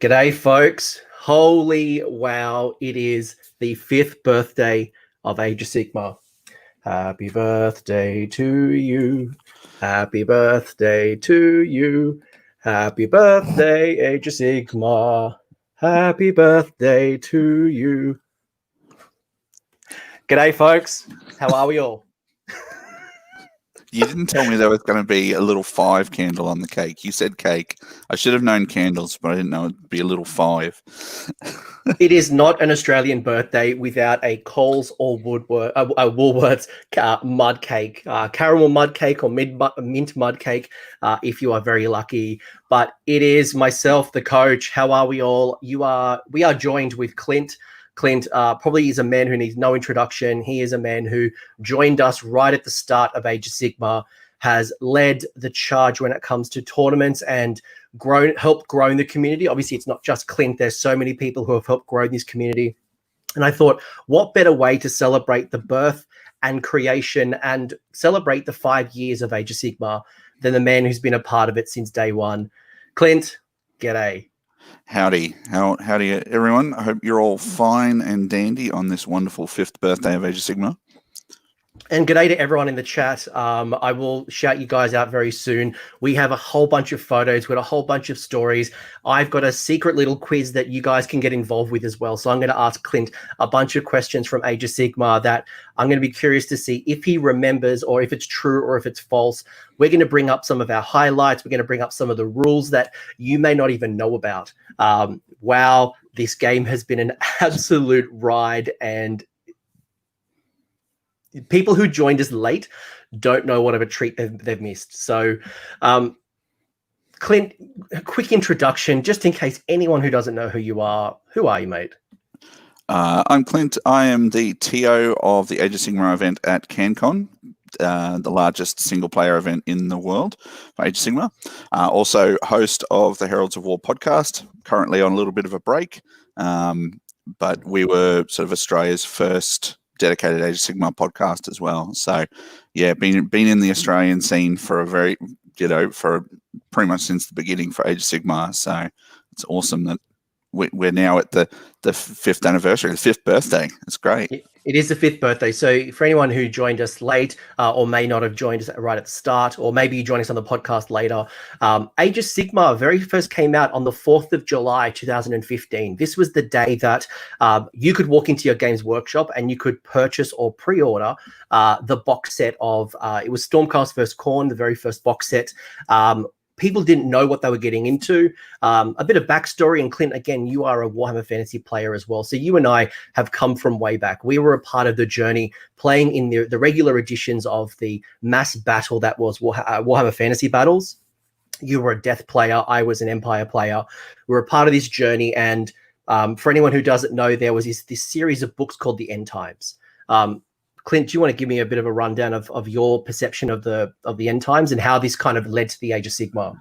G'day, folks. Holy wow, it is the 5th birthday of Age of Sigmar. Happy birthday to you. Happy birthday to you. Happy birthday, Age of Sigmar. Happy birthday to you. G'day, folks. How are we all? You didn't tell me there was going to be a little 5 candle on the cake. You said cake. I should have known candles, but I didn't know it'd be a little 5. It is not an Australian birthday without a Coles or Woolworths mud cake, caramel mud cake or mint mud cake, if you are very lucky. But it is myself, the coach. How are we all? We are joined with Clint. Clint probably is a man who needs no introduction. He is a man who joined us right at the start of Age of Sigmar, has led the charge when it comes to tournaments and helped grow the community. Obviously, it's not just Clint. There's so many people who have helped grow this community. And I thought, what better way to celebrate the birth and creation and celebrate the 5 years of Age of Sigmar than the man who's been a part of it since day one. Clint, g'day. Howdy. Howdy, everyone. I hope you're all fine and dandy on this wonderful 5th birthday of Age of Sigmar. And g'day to everyone in the chat. I will shout you guys out very soon. We have a whole bunch of photos with a whole bunch of stories. I've got a secret little quiz that you guys can get involved with as well. So I'm going to ask Clint a bunch of questions from Age of Sigmar that I'm going to be curious to see if he remembers or if it's true or if it's false. We're going to bring up some of our highlights. We're going to bring up some of the rules that you may not even know about. Wow, this game has been an absolute ride, and people who joined us late don't know what of a treat they've missed. So, Clint, a quick introduction, just in case anyone who doesn't know who you are. Who are you, mate? I'm Clint. I am the TO of the Age of Sigmar event at CanCon, the largest single-player event in the world for Age of Sigmar. Also host of the Heralds of War podcast, currently on a little bit of a break, but we were sort of Australia's first dedicated Age of Sigmar podcast as well. So yeah, been in the Australian scene for for pretty much since the beginning for Age of Sigmar. So it's awesome that we're now at the 5th anniversary, the 5th birthday. It's great. It is the 5th birthday. So for anyone who joined us late or may not have joined us right at the start, or maybe you join us on the podcast later, Age of Sigmar very first came out on the 4th of July, 2015. This was the day that you could walk into your Games Workshop and you could purchase or pre-order the box set of, it was Stormcast vs. Khorne, the very first box set. People didn't know what they were getting into. A bit of backstory, and Clint, again, you are a Warhammer Fantasy player as well. So you and I have come from way back. We were a part of the journey playing in the regular editions of the mass battle that was Warhammer Fantasy Battles. You were a Death player. I was an Empire player. We were a part of this journey. And for anyone who doesn't know, there was this series of books called the End Times. Clint, do you want to give me a bit of a rundown of your perception of the End Times and how this kind of led to the Age of Sigmar?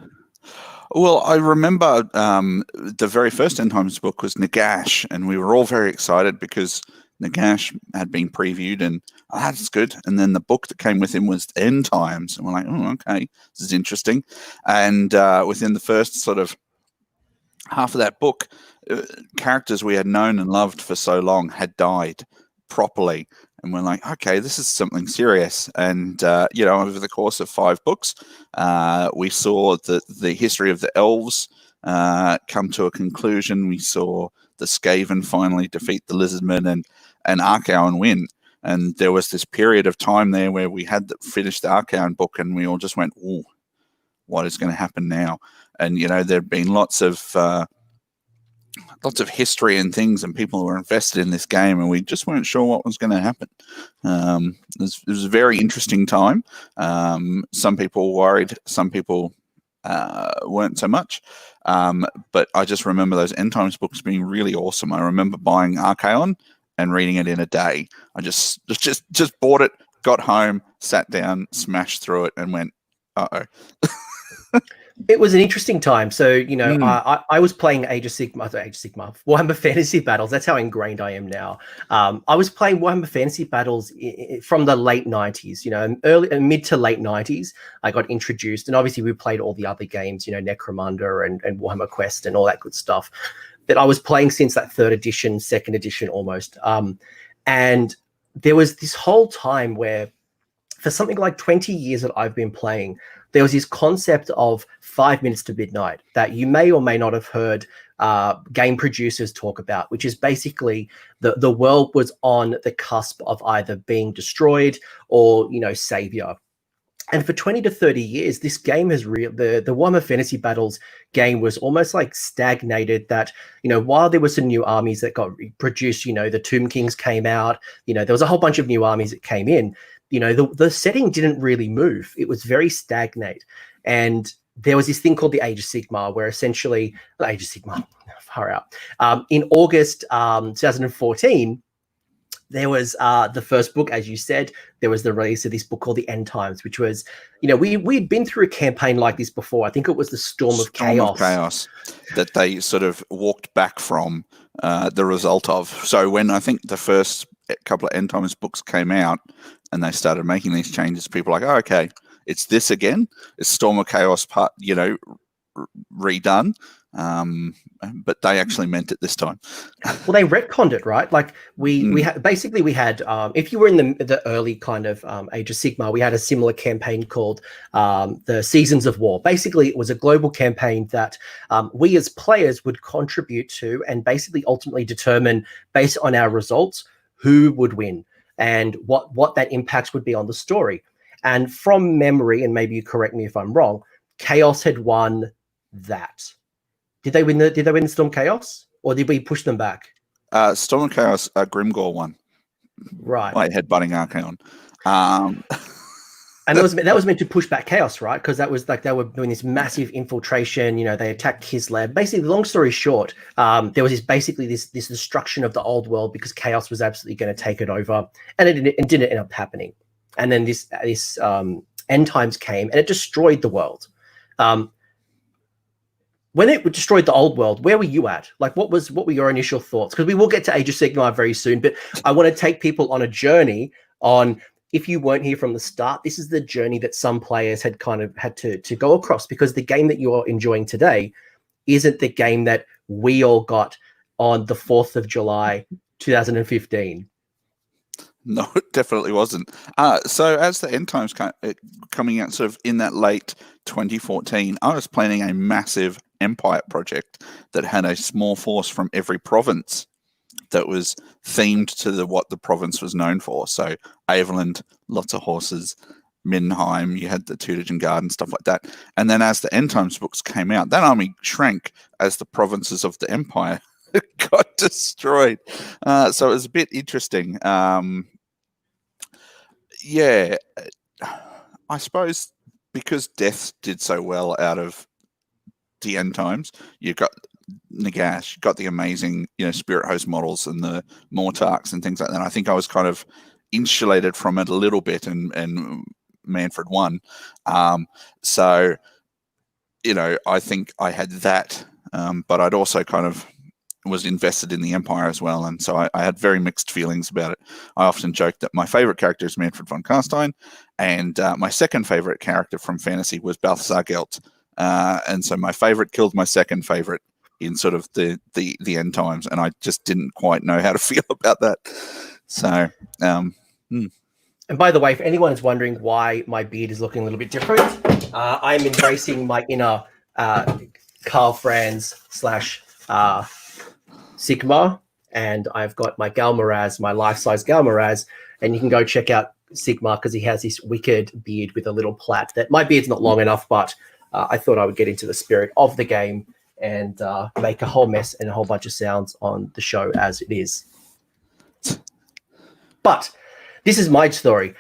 Well, I remember the very first End Times book was Nagash, and we were all very excited because Nagash had been previewed, and that's good. And then the book that came with him was End Times, and we're like, oh, okay, this is interesting. And within the first sort of half of that book, characters we had known and loved for so long had died properly. And we're like, okay, this is something serious. And, over the course of 5 books, we saw the history of the elves come to a conclusion. We saw the Skaven finally defeat the Lizardmen and Archaon win. And there was this period of time there where we had finished the Archaon book and we all just went, ooh, what is going to happen now? And, there had been lots of history and things, and people were invested in this game, and we just weren't sure what was going to happen. It was a very interesting time. Some people worried, some people weren't so much. But I just remember those End Times books being really awesome. I remember buying Archaon and reading it in a day. I just bought it, got home, sat down, smashed through it, and went, uh-oh. It was an interesting time. So, you know, I was playing Age of Sigmar, Warhammer Fantasy Battles. That's how ingrained I am now. I was playing Warhammer Fantasy Battles from the late 90s, you know, mid to late 90s. I got introduced, and obviously we played all the other games, you know, Necromunda and Warhammer Quest and all that good stuff that I was playing since that third edition, second edition almost. And there was this whole time where for something like 20 years that I've been playing, there was this concept of 5 minutes to midnight that you may or may not have heard game producers talk about, which is basically the world was on the cusp of either being destroyed or, you know, savior. And for 20 to 30 years, this game has the Warhammer Fantasy Battles game was almost like stagnated. That, you know, while there were some new armies that got produced, you know, the Tomb Kings came out, you know, there was a whole bunch of new armies that came in. You know, the setting didn't really move. It was very stagnate. And there was this thing called the Age of Sigmar, where essentially, Age of Sigmar, far out. In August 2014, there was the first book, as you said. There was the release of this book called The End Times, which was, you know, we'd been through a campaign like this before. I think it was the Storm of Chaos that they sort of walked back from the result of. So when I think the first couple of End Times books came out and they started making these changes, people were like, oh, okay, it's this again. It's Storm of Chaos part, you know, redone. But they actually meant it this time. Well, they retconned it, right? Like we had if you were in the early kind of Age of Sigmar, we had a similar campaign called the Seasons of War. Basically, it was a global campaign that we as players would contribute to and basically ultimately determine, based on our results, who would win and what that impacts would be on the story. And from memory, and maybe you correct me if I'm wrong, Chaos had won that. Did they win the Storm Chaos, or did we push them back? Storm and Chaos, Grimgore won. Right. By headbutting Archaon. And that was meant to push back Chaos, right? Because that was like they were doing this massive infiltration. You know, they attacked Kislev. Basically, long story short, there was this destruction of the old world because Chaos was absolutely going to take it over, and it didn't end up happening. And then this End Times came and it destroyed the world. When it destroyed the old world, where were you at? Like, what were your initial thoughts? Because we will get to Age of Sigmar very soon, but I want to take people on a journey on, if you weren't here from the start, this is the journey that some players had kind of had to go across, because the game that you're enjoying today isn't the game that we all got on the 4th of July, 2015. No, it definitely wasn't. So as the End Times coming out sort of in that late 2014, I was planning a massive empire project that had a small force from every province that was themed to what the province was known for. So Aveland, lots of horses. Mindenheim, you had the Teutogen Guard and stuff like that. And then as the End Times books came out, that army shrank as the provinces of the empire got destroyed. So it was a bit interesting. Yeah, I suppose because Death did so well out of the End Times, you got Nagash, got the amazing, you know, Spirit Host models and the Mortarks and things like that. I think I was kind of insulated from it a little bit, and Manfred won. So, you know, I think I had that, but I'd also kind of was invested in the Empire as well, and so I had very mixed feelings about it. I often joke that my favorite character is Manfred von Carstein, and my second favorite character from fantasy was Balthasar Gelt, and so my favorite killed my second favorite in sort of the End Times, and I just didn't quite know how to feel about that. So, And by the way, if anyone is wondering why my beard is looking a little bit different, I'm embracing my inner Karl Franz / Sigmar, and I've got my Galmaraz, my life-size Galmaraz, and you can go check out Sigmar because he has this wicked beard with a little plait. That my beard's not long enough, but I thought I would get into the spirit of the game and make a whole mess and a whole bunch of sounds on the show as it is. But this is my story.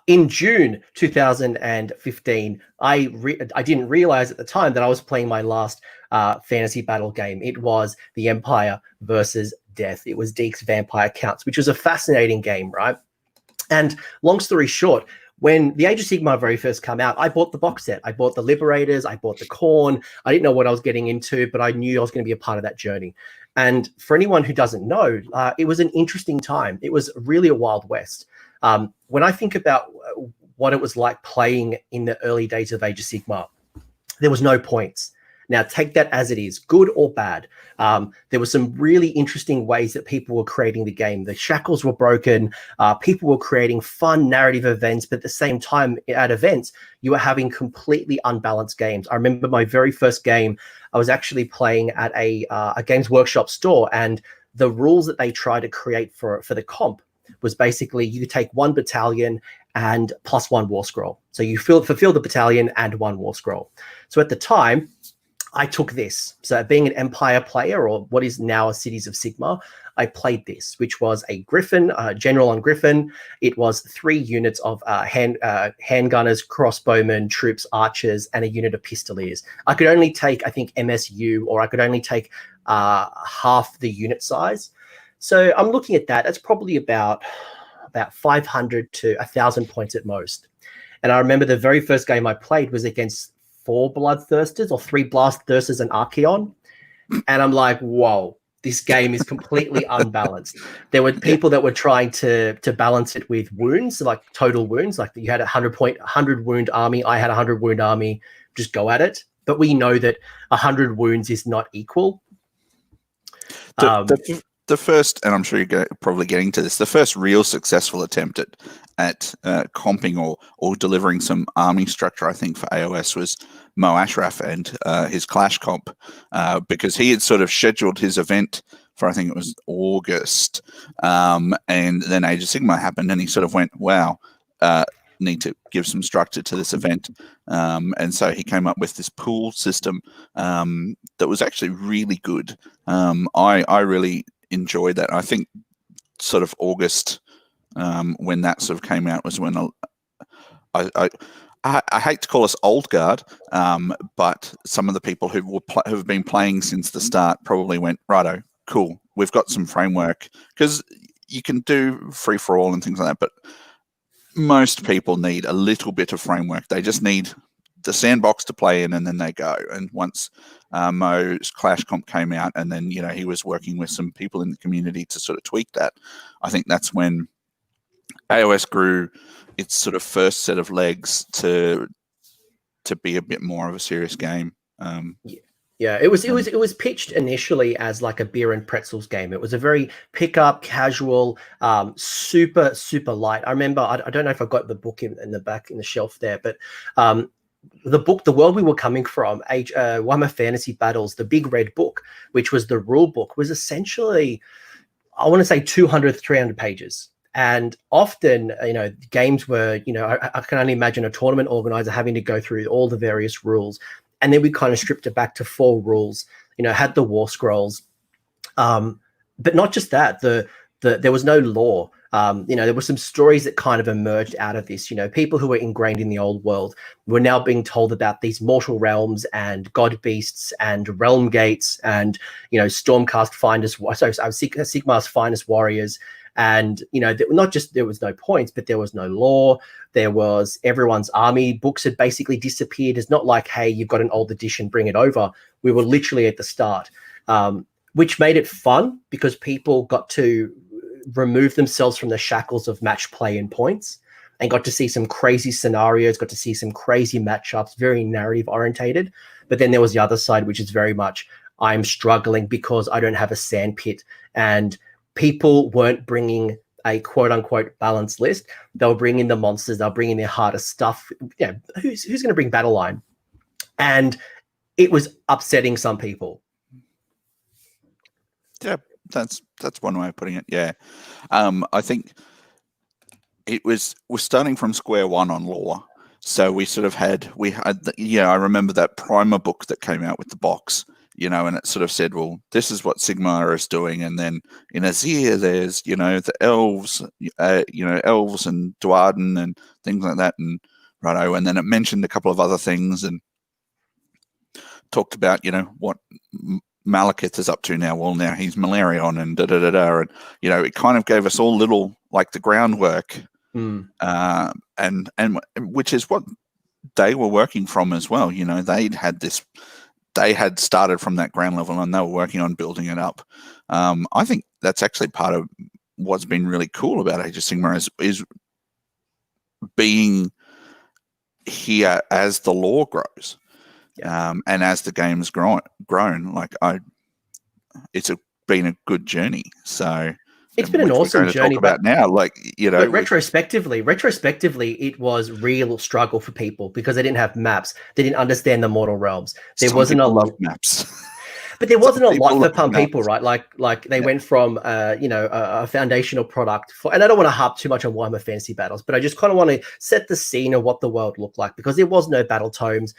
In June 2015, I didn't realize at the time that I was playing my last fantasy battle game. It was the Empire versus Death. It was Deke's Vampire Counts, which was a fascinating game, right? And long story short, When the Age of Sigmar very first came out, I bought the box set. I bought the Liberators. I bought the Khorne. I didn't know what I was getting into, but I knew I was going to be a part of that journey. And for anyone who doesn't know, it was an interesting time. It was really a Wild West. When I think about what it was like playing in the early days of Age of Sigmar, there was no points. Now, take that as it is, good or bad. There were some really interesting ways that people were creating the game. The shackles were broken. People were creating fun narrative events, but at the same time, at events, you were having completely unbalanced games. I remember my very first game, I was actually playing at a Games Workshop store, and the rules that they tried to create for the comp was basically you could take one battalion and plus one war scroll. So you fulfill the battalion and one war scroll. So at the time, I took this. So being an Empire player, or what is now a Cities of Sigmar, I played this, which was a Griffin, general on Griffin. It was 3 units of handgunners, crossbowmen, troops, archers, and a unit of pistoliers. I could only take, I think, MSU, or I could only take half the unit size. So I'm looking at that. That's probably about 500 to 1,000 points at most. And I remember the very first game I played was against 4 Bloodthirsters or 3 Blastthirsters and Archaon. And I'm like, whoa, this game is completely unbalanced. There were people that were trying to balance it with wounds, like total wounds. Like you had a 100 wound army. I had a 100 wound army. Just go at it. But we know that 100 wounds is not equal. The first, and I'm sure you're probably getting to this, the first real successful attempt at comping or delivering some army structure, I think, for AOS was Mo Ashraf and his Clash comp, because he had sort of scheduled his event for, I think it was August, and then Age of Sigmar happened, and he sort of went, wow, need to give some structure to this event. And so he came up with this pool system that was actually really good. I really enjoyed that. I think sort of August, when that sort of came out, was when I hate to call us old guard, but some of the people who have been playing since the start probably went, righto, cool, we've got some framework, because you can do free for all and things like that, but most people need a little bit of framework. They just need the sandbox to play in, and then they go. And once Mo's Clash comp came out, and then he was working with some people in the community to sort of tweak that, I think that's when AOS grew its sort of first set of legs to be a bit more of a serious game. Yeah, it was pitched initially as like a beer and pretzels game. It was a very pickup, casual, super light. I remember, I don't know if I've got the book in the back in the shelf there, but the book, The World We Were Coming From, Warhammer Fantasy Battles, the big red book, which was the rule book, was essentially, I want to say 200, 300 pages. And often, games were, I can only imagine a tournament organizer having to go through all the various rules. And then we kind of stripped it back to 4 rules, had the war scrolls. But not just that, there was no lore. There were some stories that kind of emerged out of this. People who were ingrained in the old world were now being told about these mortal realms and god beasts and realm gates and, Stormcast Sigmar's finest warriors. And, not just there was no points, but there was no lore. There was everyone's army books had basically disappeared. It's not like, hey, you've got an old edition, bring it over. We were literally at the start, which made it fun because people got to remove themselves from the shackles of match play and points and got to see some crazy scenarios, got to see some crazy matchups, very narrative orientated. But then there was the other side, which is very much, I'm struggling because I don't have a sandpit, and people weren't bringing a quote unquote balanced list. They'll bring in the monsters. They'll bring in their hardest stuff. Who's going to bring battle line? And it was upsetting some people. Yeah, that's one way of putting it. Yeah. I think we're starting from square one on lore. So we had, I remember that primer book that came out with the box, and it sort of said, well, this is what Sigmar is doing. And then in Azir, there's, the elves, elves and Duarden and things like that. And righto. And then it mentioned a couple of other things and talked about, what Malekith is up to now. Well, now he's Malarion and da-da-da-da. And, it kind of gave us all little, like the groundwork and which is what they were working from as well. You know, they had started from that ground level and they were working on building it up. I think that's actually part of what's been really cool about Age of Sigmar is being here as the lore grows, and as the game's grown. Like it's been a good journey. So it's been an awesome journey. Talk about now, like, you know, but retrospectively, it was real struggle for people because they didn't have maps. They didn't understand the mortal realms. There wasn't a lot of maps. But there wasn't a lot for some people, right? Like they went from a foundational product for, and I don't want to harp too much on Warhammer Fantasy Battles, but I just kind of want to set the scene of what the world looked like, because there was no battle tomes,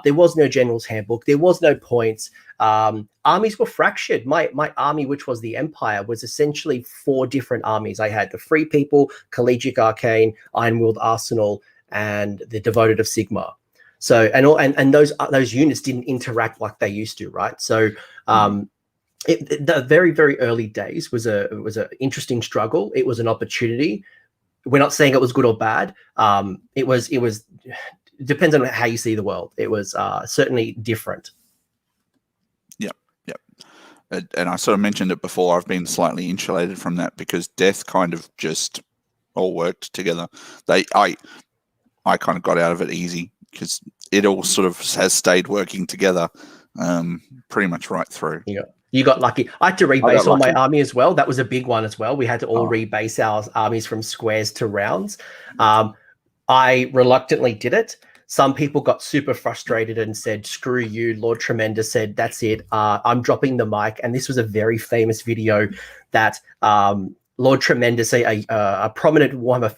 there was no general's handbook, there was no points. Armies were fractured. My army, which was the Empire, was essentially 4 different armies. I had the Free People, Collegiate Arcane, Ironworld Arsenal, and the Devoted of Sigmar. So and those units didn't interact like they used to, right? So the very, very early days was an interesting struggle. It was an opportunity. We're not saying it was good or bad. It was depends on how you see the world. It was certainly different. And I sort of mentioned it before, I've been slightly insulated from that because death kind of just all worked together. I kind of got out of it easy because it all sort of has stayed working together pretty much right through. Yeah, you got lucky. I had to rebase all my army as well. That was a big one as well. We had to all rebase our armies from squares to rounds. I reluctantly did it. Some people got super frustrated and said, screw you. Lord Tremendous said, that's it. I'm dropping the mic. And this was a very famous video that Lord Tremendous, a prominent Warhammer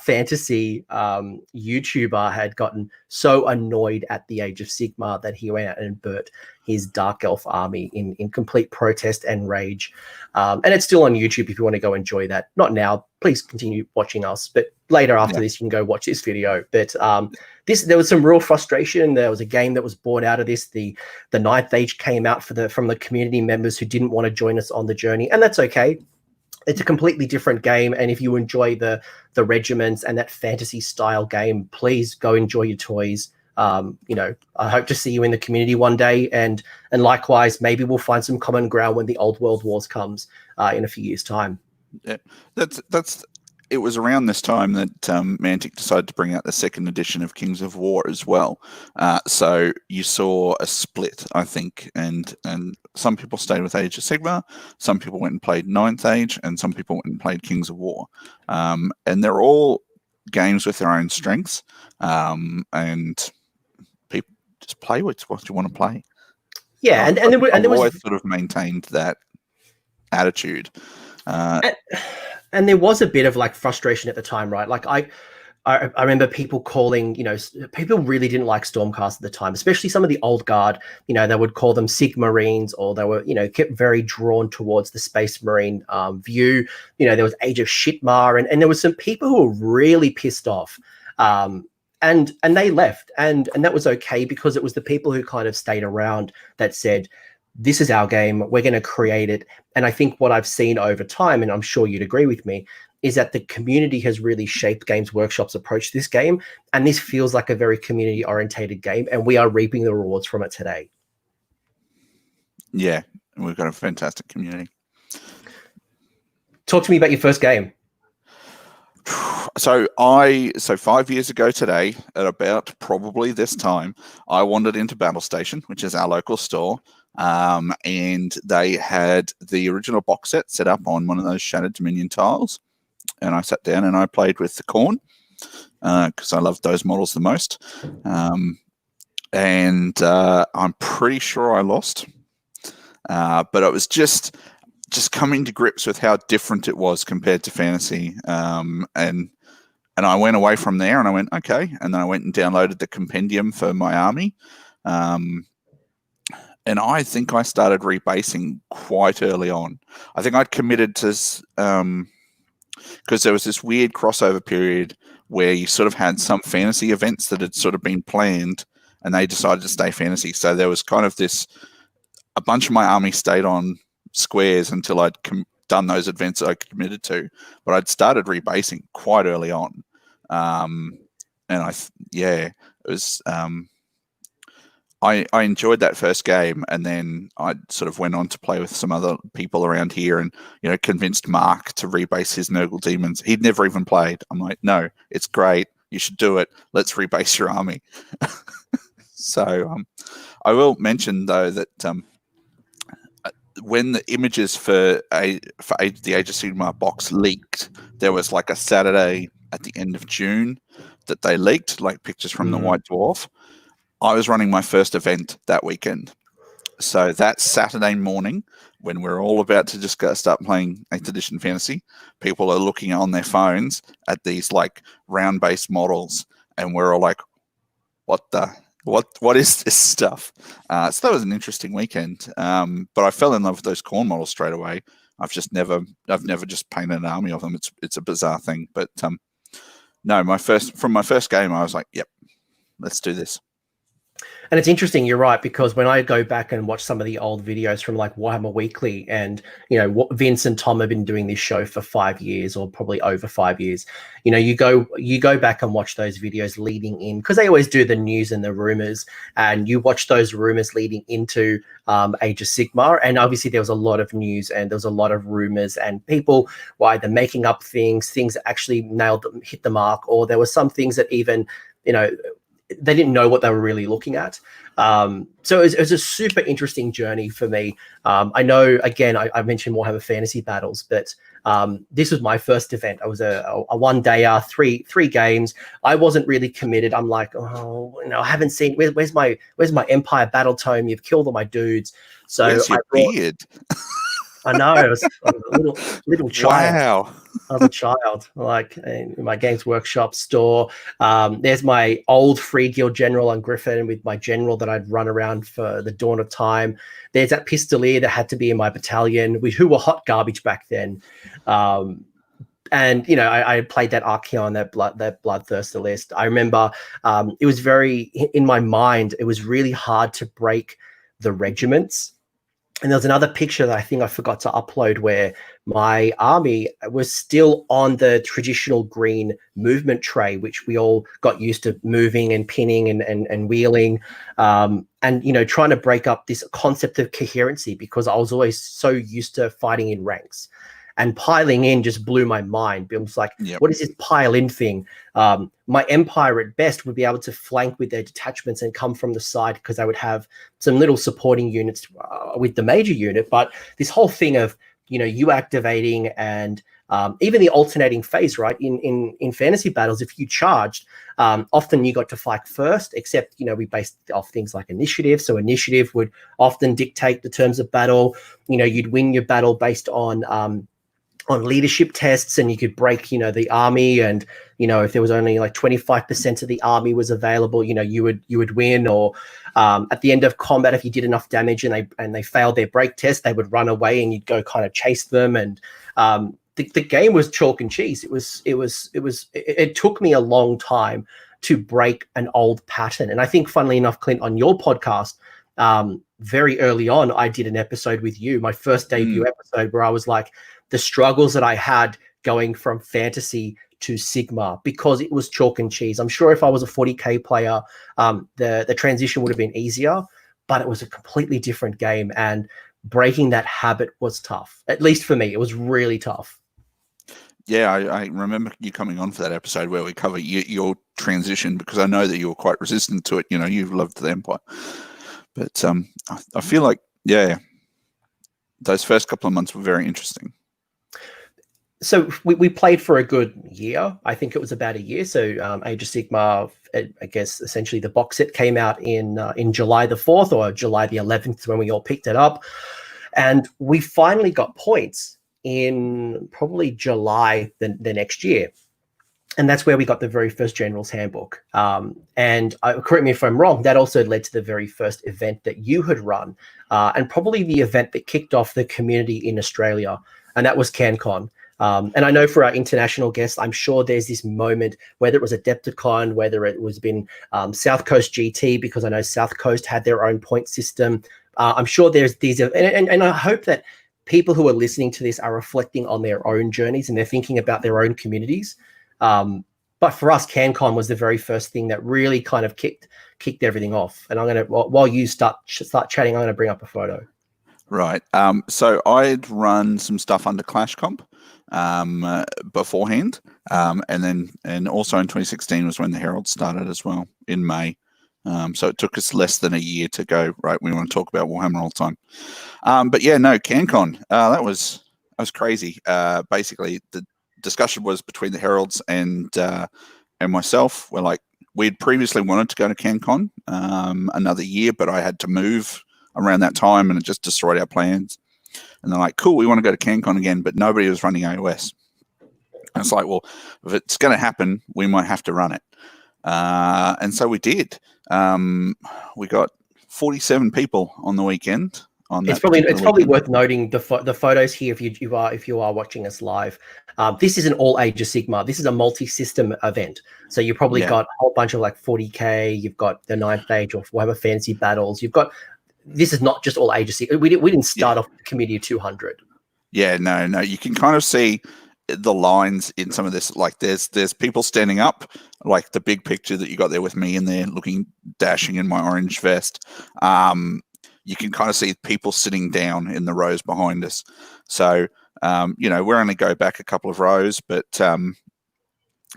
fantasy YouTuber, had gotten so annoyed at the Age of Sigmar that he went out and burnt his Dark Elf army in complete protest and rage. And it's still on YouTube if you want to go enjoy that. Not now, please continue watching us, but later after this, you can go watch this video. But there was some real frustration. There was a game that was born out of this. The Ninth Age came out from the community members who didn't want to join us on the journey, and that's okay. It's a completely different game, and if you enjoy the regiments and that fantasy style game, please go enjoy your toys. I hope to see you in the community one day, and likewise, maybe we'll find some common ground when the Old World Wars comes in a few years' time. Yeah, it was around this time that Mantic decided to bring out the 2nd edition of Kings of War as well. So you saw a split, I think, and some people stayed with Age of Sigmar, some people went and played Ninth Age, and some people went and played Kings of War. And they're all games with their own strengths, and people just play what you want to play. Yeah, and there was always sort of maintained that attitude. And there was a bit of like frustration at the time, right? Like I remember people calling, people really didn't like Stormcast at the time, especially some of the old guard. They would call them Sigmarines, or they were, kept very drawn towards the Space Marine view. There was Age of Shitmar, and there was some people who were really pissed off. And they left, and that was okay, because it was the people who kind of stayed around that said, this is our game, we're going to create it. And I think what I've seen over time, and I'm sure you'd agree with me, is that the community has really shaped Games Workshop's approach to this game. And this feels like a very community-orientated game, and we are reaping the rewards from it today. Yeah, we've got a fantastic community. Talk to me about your first game. So 5 years ago today, at about probably this time, I wandered into Battle Station, which is our local store, and they had the original box set set up on one of those Shattered Dominion tiles, and I sat down and I played with the Khorne, because I loved those models the most, and I'm pretty sure I lost, but it was just coming to grips with how different it was compared to fantasy, and I went away from there and I went, okay. And then I went and downloaded the compendium for my army. And I think I started rebasing quite early on. I think I'd committed to, because there was this weird crossover period where you sort of had some fantasy events that had sort of been planned and they decided to stay fantasy. So there was kind of a bunch of my army stayed on squares until I'd done those events I committed to, but I'd started rebasing quite early on. And it was, I enjoyed that first game, and then I sort of went on to play with some other people around here, and convinced Mark to rebase his Nurgle demons. He'd never even played. I'm like, no, it's great. You should do it. Let's rebase your army. So I will mention though that when the images for the Age of Sigmar box leaked, there was like a Saturday at the end of June that they leaked, like pictures from the White Dwarf. I was running my first event that weekend. So that Saturday morning, when we're all about to just start playing 8th edition fantasy, people are looking on their phones at these like round-based models, and we're all like, what is this stuff? So that was an interesting weekend. But I fell in love with those corn models straight away. I've never just painted an army of them. It's a bizarre thing. But no, from my first game, I was like, yep, let's do this. And it's interesting, you're right, because when I go back and watch some of the old videos from like Warhammer Weekly, and what Vince and Tom have been doing this show for 5 years, or probably over 5 years, you go back and watch those videos leading in, because they always do the news and the rumors, and you watch those rumors leading into Age of Sigmar, and obviously there was a lot of news and there was a lot of rumors, and people were either making up things that actually hit the mark, or there were some things that even they didn't know what they were really looking at. So it was a super interesting journey for me. I know, again, I mentioned Warhammer Fantasy Battles, but this was my first event. I was a one-dayer, three games. I wasn't really committed. I'm like, I haven't seen, where's my Empire Battle Tome? You've killed all my dudes. So where's your beard? I know, I was a little child. Wow. I was a child, like in my Games Workshop store. There's my old Free Guild General on Griffin with my general that I'd run around for the dawn of time. There's that Pistolier that had to be in my battalion, who were hot garbage back then. And I played that Archeon, that Bloodthirster list. I remember it was in my mind, it was really hard to break the regiments. And there was another picture that I think I forgot to upload where my army was still on the traditional green movement tray, which we all got used to moving and pinning and wheeling, and trying to break up this concept of coherency, because I was always so used to fighting in ranks. And piling in just blew my mind. It was like, What is this pile in thing? My Empire at best would be able to flank with their detachments and come from the side, because they would have some little supporting units with the major unit. But this whole thing of, you activating and even the alternating phase, right? In fantasy battles, if you charged, often you got to fight first, except, we based off things like initiative. So initiative would often dictate the terms of battle. You'd win your battle based on leadership tests, and you could break, the army, and if there was only like 25% of the army was available, you would win. Or at the end of combat, if you did enough damage and they failed their break test, they would run away, and you'd go kind of chase them. And the game was chalk and cheese. It took me a long time to break an old pattern. And I think, funnily enough, Clint, on your podcast, very early on, I did an episode with you, my first debut episode, where I was like, the struggles that I had going from fantasy to Sigmar, because it was chalk and cheese. I'm sure if I was a 40k player, the transition would have been easier, but it was a completely different game, and breaking that habit was tough. At least for me, it was really tough. Yeah, I remember you coming on for that episode where we cover your transition, because I know that you were quite resistant to it. You've loved the Empire. But I feel like, those first couple of months were very interesting. So we played for a good year. I think it was about a year. So Age of Sigmar, I guess, essentially the box set came out in July the 4th or July the 11th, when we all picked it up. And we finally got points in probably July the next year. And that's where we got the very first General's Handbook. And correct me if I'm wrong, that also led to the very first event that you had run, and probably the event that kicked off the community in Australia, and that was CanCon. And I know for our international guests, I'm sure there's this moment, whether it was Adepticon, whether it was been South Coast GT, because I know South Coast had their own point system. I'm sure there's these, and I hope that people who are listening to this are reflecting on their own journeys and they're thinking about their own communities. But for us, CanCon was the very first thing that really kind of kicked everything off. And I'm going to, while you start chatting, I'm going to bring up a photo. Right. So I'd run some stuff under Clash Comp beforehand. And also in 2016 was when the Herald started as well in May. So it took us less than a year to go, right, we want to talk about Warhammer all the time. But yeah, no, CanCon, that was crazy. Basically, the discussion was between the Heralds and myself. We'd previously wanted to go to CanCon another year, but I had to move around that time and it just destroyed our plans. And they're like, cool, we want to go to CanCon again, but nobody was running AOS. And it's like, well, if it's going to happen, we might have to run it. And so we did. We got 47 people on the weekend. It's probably worth noting the photos here if you are watching us live. This isn't all Age of Sigmar. This is a multi-system event. So you probably got a whole bunch of like 40k. You've got the 9th Age or Warhammer Fantasy Battles. This is not just all Age of Sigmar. We didn't start off the committee of 200. Yeah, no. You can kind of see the lines in some of this. Like there's people standing up, like the big picture that you got there with me in there looking dashing in my orange vest. You can kind of see people sitting down in the rows behind us. So, we're only go back a couple of rows, but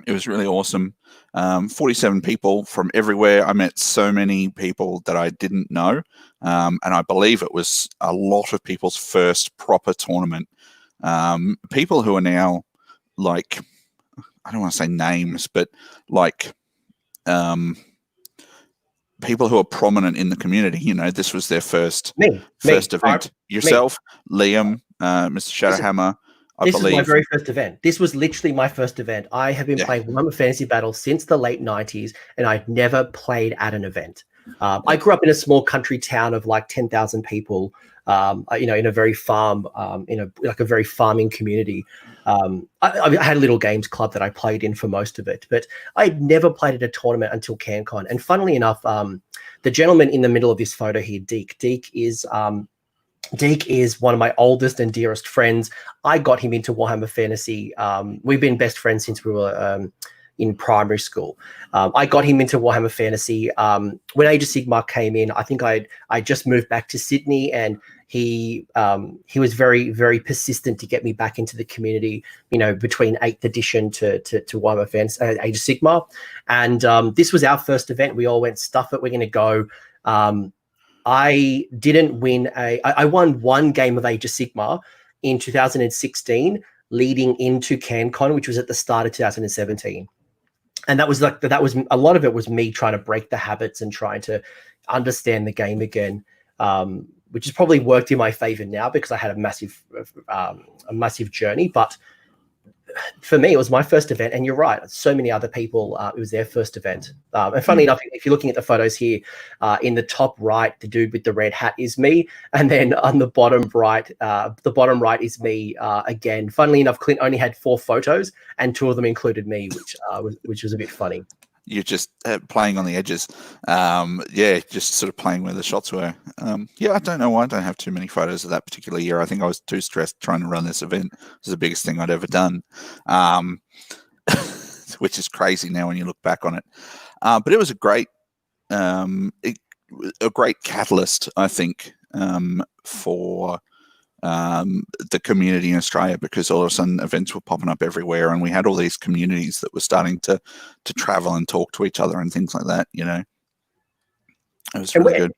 it was really awesome. 47 people from everywhere. I met so many people that I didn't know. And I believe it was a lot of people's first proper tournament. People who are now like, I don't want to say names, but like, people who are prominent in the community, this was their first event. Yourself, Liam, Mr. Shadowhammer, I believe. This is my very first event. This was literally my first event. I have been playing Warhammer Fantasy Battle since the late 90s, and I'd never played at an event. I grew up in a small country town of like 10,000 people, in a very farm, a very farming community. I had a little games club that I played in for most of it, but I'd never played at a tournament until CanCon. And funnily enough, the gentleman in the middle of this photo here, Deke is one of my oldest and dearest friends. I got him into Warhammer Fantasy. We've been best friends since we were in primary school. I got him into Warhammer Fantasy. When Age of Sigmar came in, I think I just moved back to Sydney, and he was very, very persistent to get me back into the community, between 8th edition to Warhammer Fantasy, Age of Sigmar. And this was our first event. We all went, stuff it, we're going to go. I didn't win I won one game of Age of Sigmar in 2016, leading into CanCon, which was at the start of 2017. And that was a lot of it was me trying to break the habits and trying to understand the game again, which has probably worked in my favor now because I had a massive journey. But for me, it was my first event, and you're right. So many other people, it was their first event. And funnily enough, if you're looking at the photos here, in the top right, the dude with the red hat is me, and then on the bottom right is me again. Funnily enough, Clint only had 4 photos, and 2 of them included me, which was a bit funny. You're just playing on the edges. Just sort of playing where the shots were. I don't know why I don't have too many photos of that particular year. I think I was too stressed trying to run this event. It was the biggest thing I'd ever done, which is crazy now when you look back on it. But it was a great catalyst, I think, for the community in Australia, because all of a sudden events were popping up everywhere, and we had all these communities that were starting to travel and talk to each other and things like that. It was really good.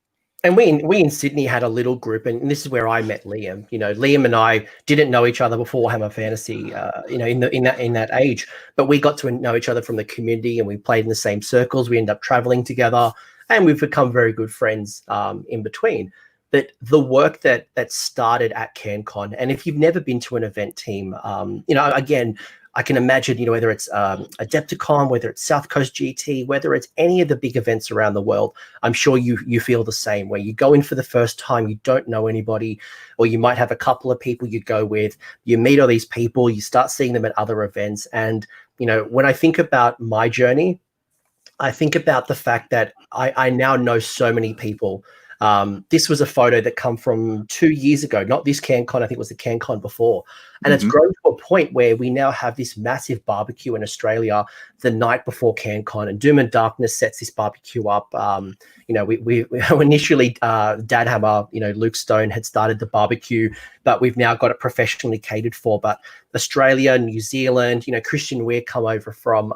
And we in Sydney had a little group, and this is where I met Liam. Liam and I didn't know each other before Warhammer Fantasy, in that age, but we got to know each other from the community, and we played in the same circles. We ended up traveling together, and we've become very good friends in between. But the work that started at CanCon, and if you've never been to an event team, again, I can imagine, whether it's Adepticon, whether it's South Coast GT, whether it's any of the big events around the world, I'm sure you feel the same, where you go in for the first time, you don't know anybody, or you might have a couple of people you go with, you meet all these people, you start seeing them at other events. And, when I think about my journey, I think about the fact that I now know so many people This was a photo that come from 2 years ago, not this CanCon, I think it was the CanCon before. And it's grown to a point where we now have this massive barbecue in Australia the night before CanCon, and Doom and Darkness sets this barbecue up. We initially, Dadhammer, Luke Stone had started the barbecue, but we've now got it professionally catered for. But Australia, New Zealand, Christian Weir come over from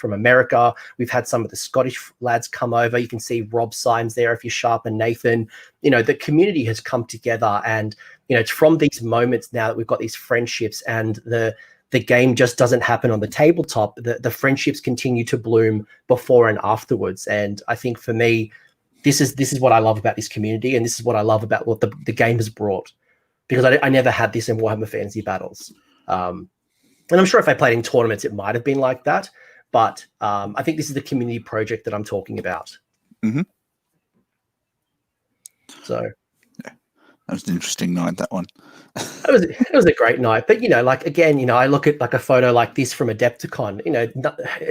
America. We've had some of the Scottish lads come over. You can see Rob Symes there if you're sharp, and Nathan. The community has come together, and it's from these moments now that we've got these friendships, and the game just doesn't happen on the tabletop. The friendships continue to bloom before and afterwards. And I think for me, this is what I love about this community, and this is what I love about what the game has brought, because I never had this in Warhammer Fantasy Battles. And I'm sure if I played in tournaments, it might have been like that. But I think this is the community project that I'm talking about. Mm-hmm. So yeah, that was an interesting night, that one. It was a great night. But again, I look at like a photo like this from Adepticon,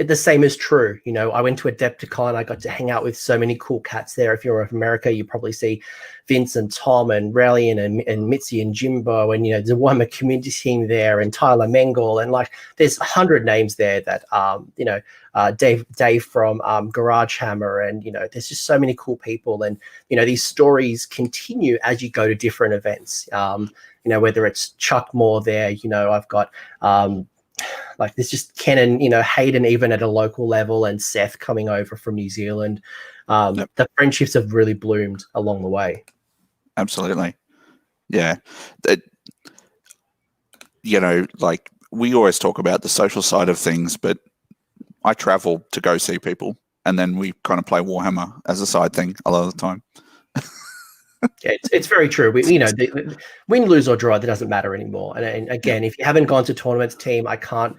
the same is true. I went to Adepticon, I got to hang out with so many cool cats there. If you're of America, you probably see Vince and Tom and Relian and Mitzi and Jimbo, and the Warhammer community team there, and Tyler Mengel, and like there's 100 names there that Dave from Garage Hammer, and there's just so many cool people, and these stories continue as you go to different events. Whether it's Chuck Moore there, I've got like there's just Ken and Hayden even at a local level, and Seth coming over from New Zealand. Yep. The friendships have really bloomed along the way. Absolutely. Yeah. Like we always talk about the social side of things, but I travel to go see people, and then we kind of play Warhammer as a side thing a lot of the time. Yeah, it's very true. Win, lose, or draw, that doesn't matter anymore. And again, if you haven't gone to tournaments, team, I can't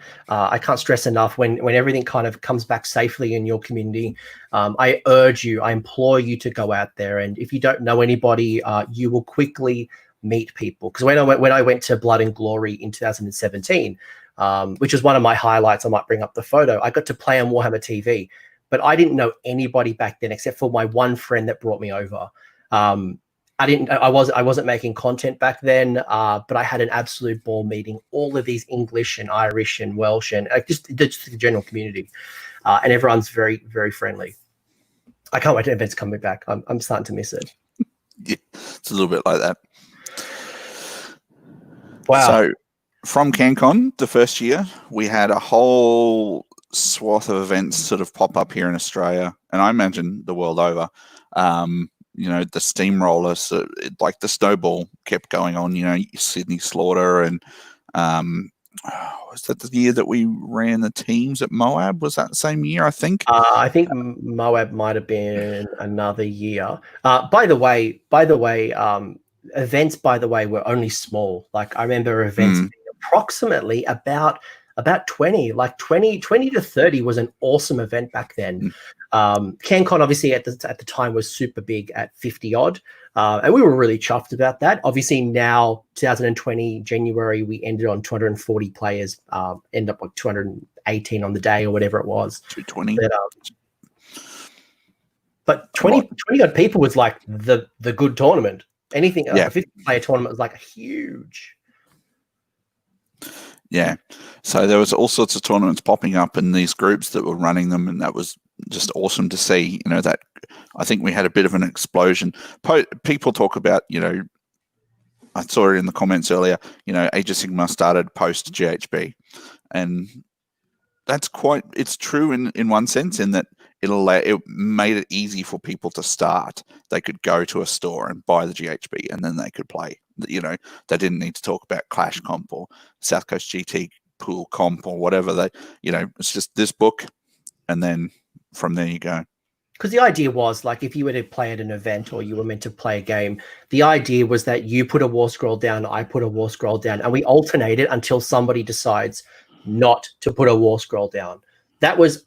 stress enough when everything kind of comes back safely in your community. I implore you to go out there, and if you don't know anybody, you will quickly meet people. Because when I went to Blood and Glory in 2017, which is one of my highlights, I might bring up the photo. I got to play on Warhammer TV, but I didn't know anybody back then except for my one friend that brought me over. I wasn't making content back then, but I had an absolute ball meeting all of these English and Irish and Welsh and just the general community, and everyone's very, very friendly. I can't wait to events coming back. I'm starting to miss it. Yeah, it's a little bit like that. Wow. So from CanCon, the first year, we had a whole swath of events sort of pop up here in Australia, and I imagine the world over. The steamroller, so like the snowball kept going on, Sydney Slaughter, and was that the year that we ran the teams at Moab? Was that the same year, I think? I think Moab might have been another year. By the way, events, were only small. Like I remember events being approximately about 20, like 20 to 30 was an awesome event back then. CanCon obviously at the time was super big at 50 odd, and we were really chuffed about that. Obviously now 2020 January we ended on 240 players, ended up like 218 on the day or whatever it was. 220. But 20 odd people was like the good tournament. Anything a 50 player tournament was like huge. Yeah, so there was all sorts of tournaments popping up in these groups that were running them, and that was just awesome to see. That I think we had a bit of an explosion. People talk about, I saw it in the comments earlier, Age of Sigmar started post GHB, and it's true in one sense, in that it made it easy for people to start. They could go to a store and buy the GHB, and then they could play. They didn't need to talk about Clash Comp or South Coast GT Pool Comp or whatever. It's just this book, and then from there you go. Because the idea was, like, if you were to play at an event or you were meant to play a game, the idea was that you put a war scroll down, I put a war scroll down, and we alternated until somebody decides not to put a war scroll down. That was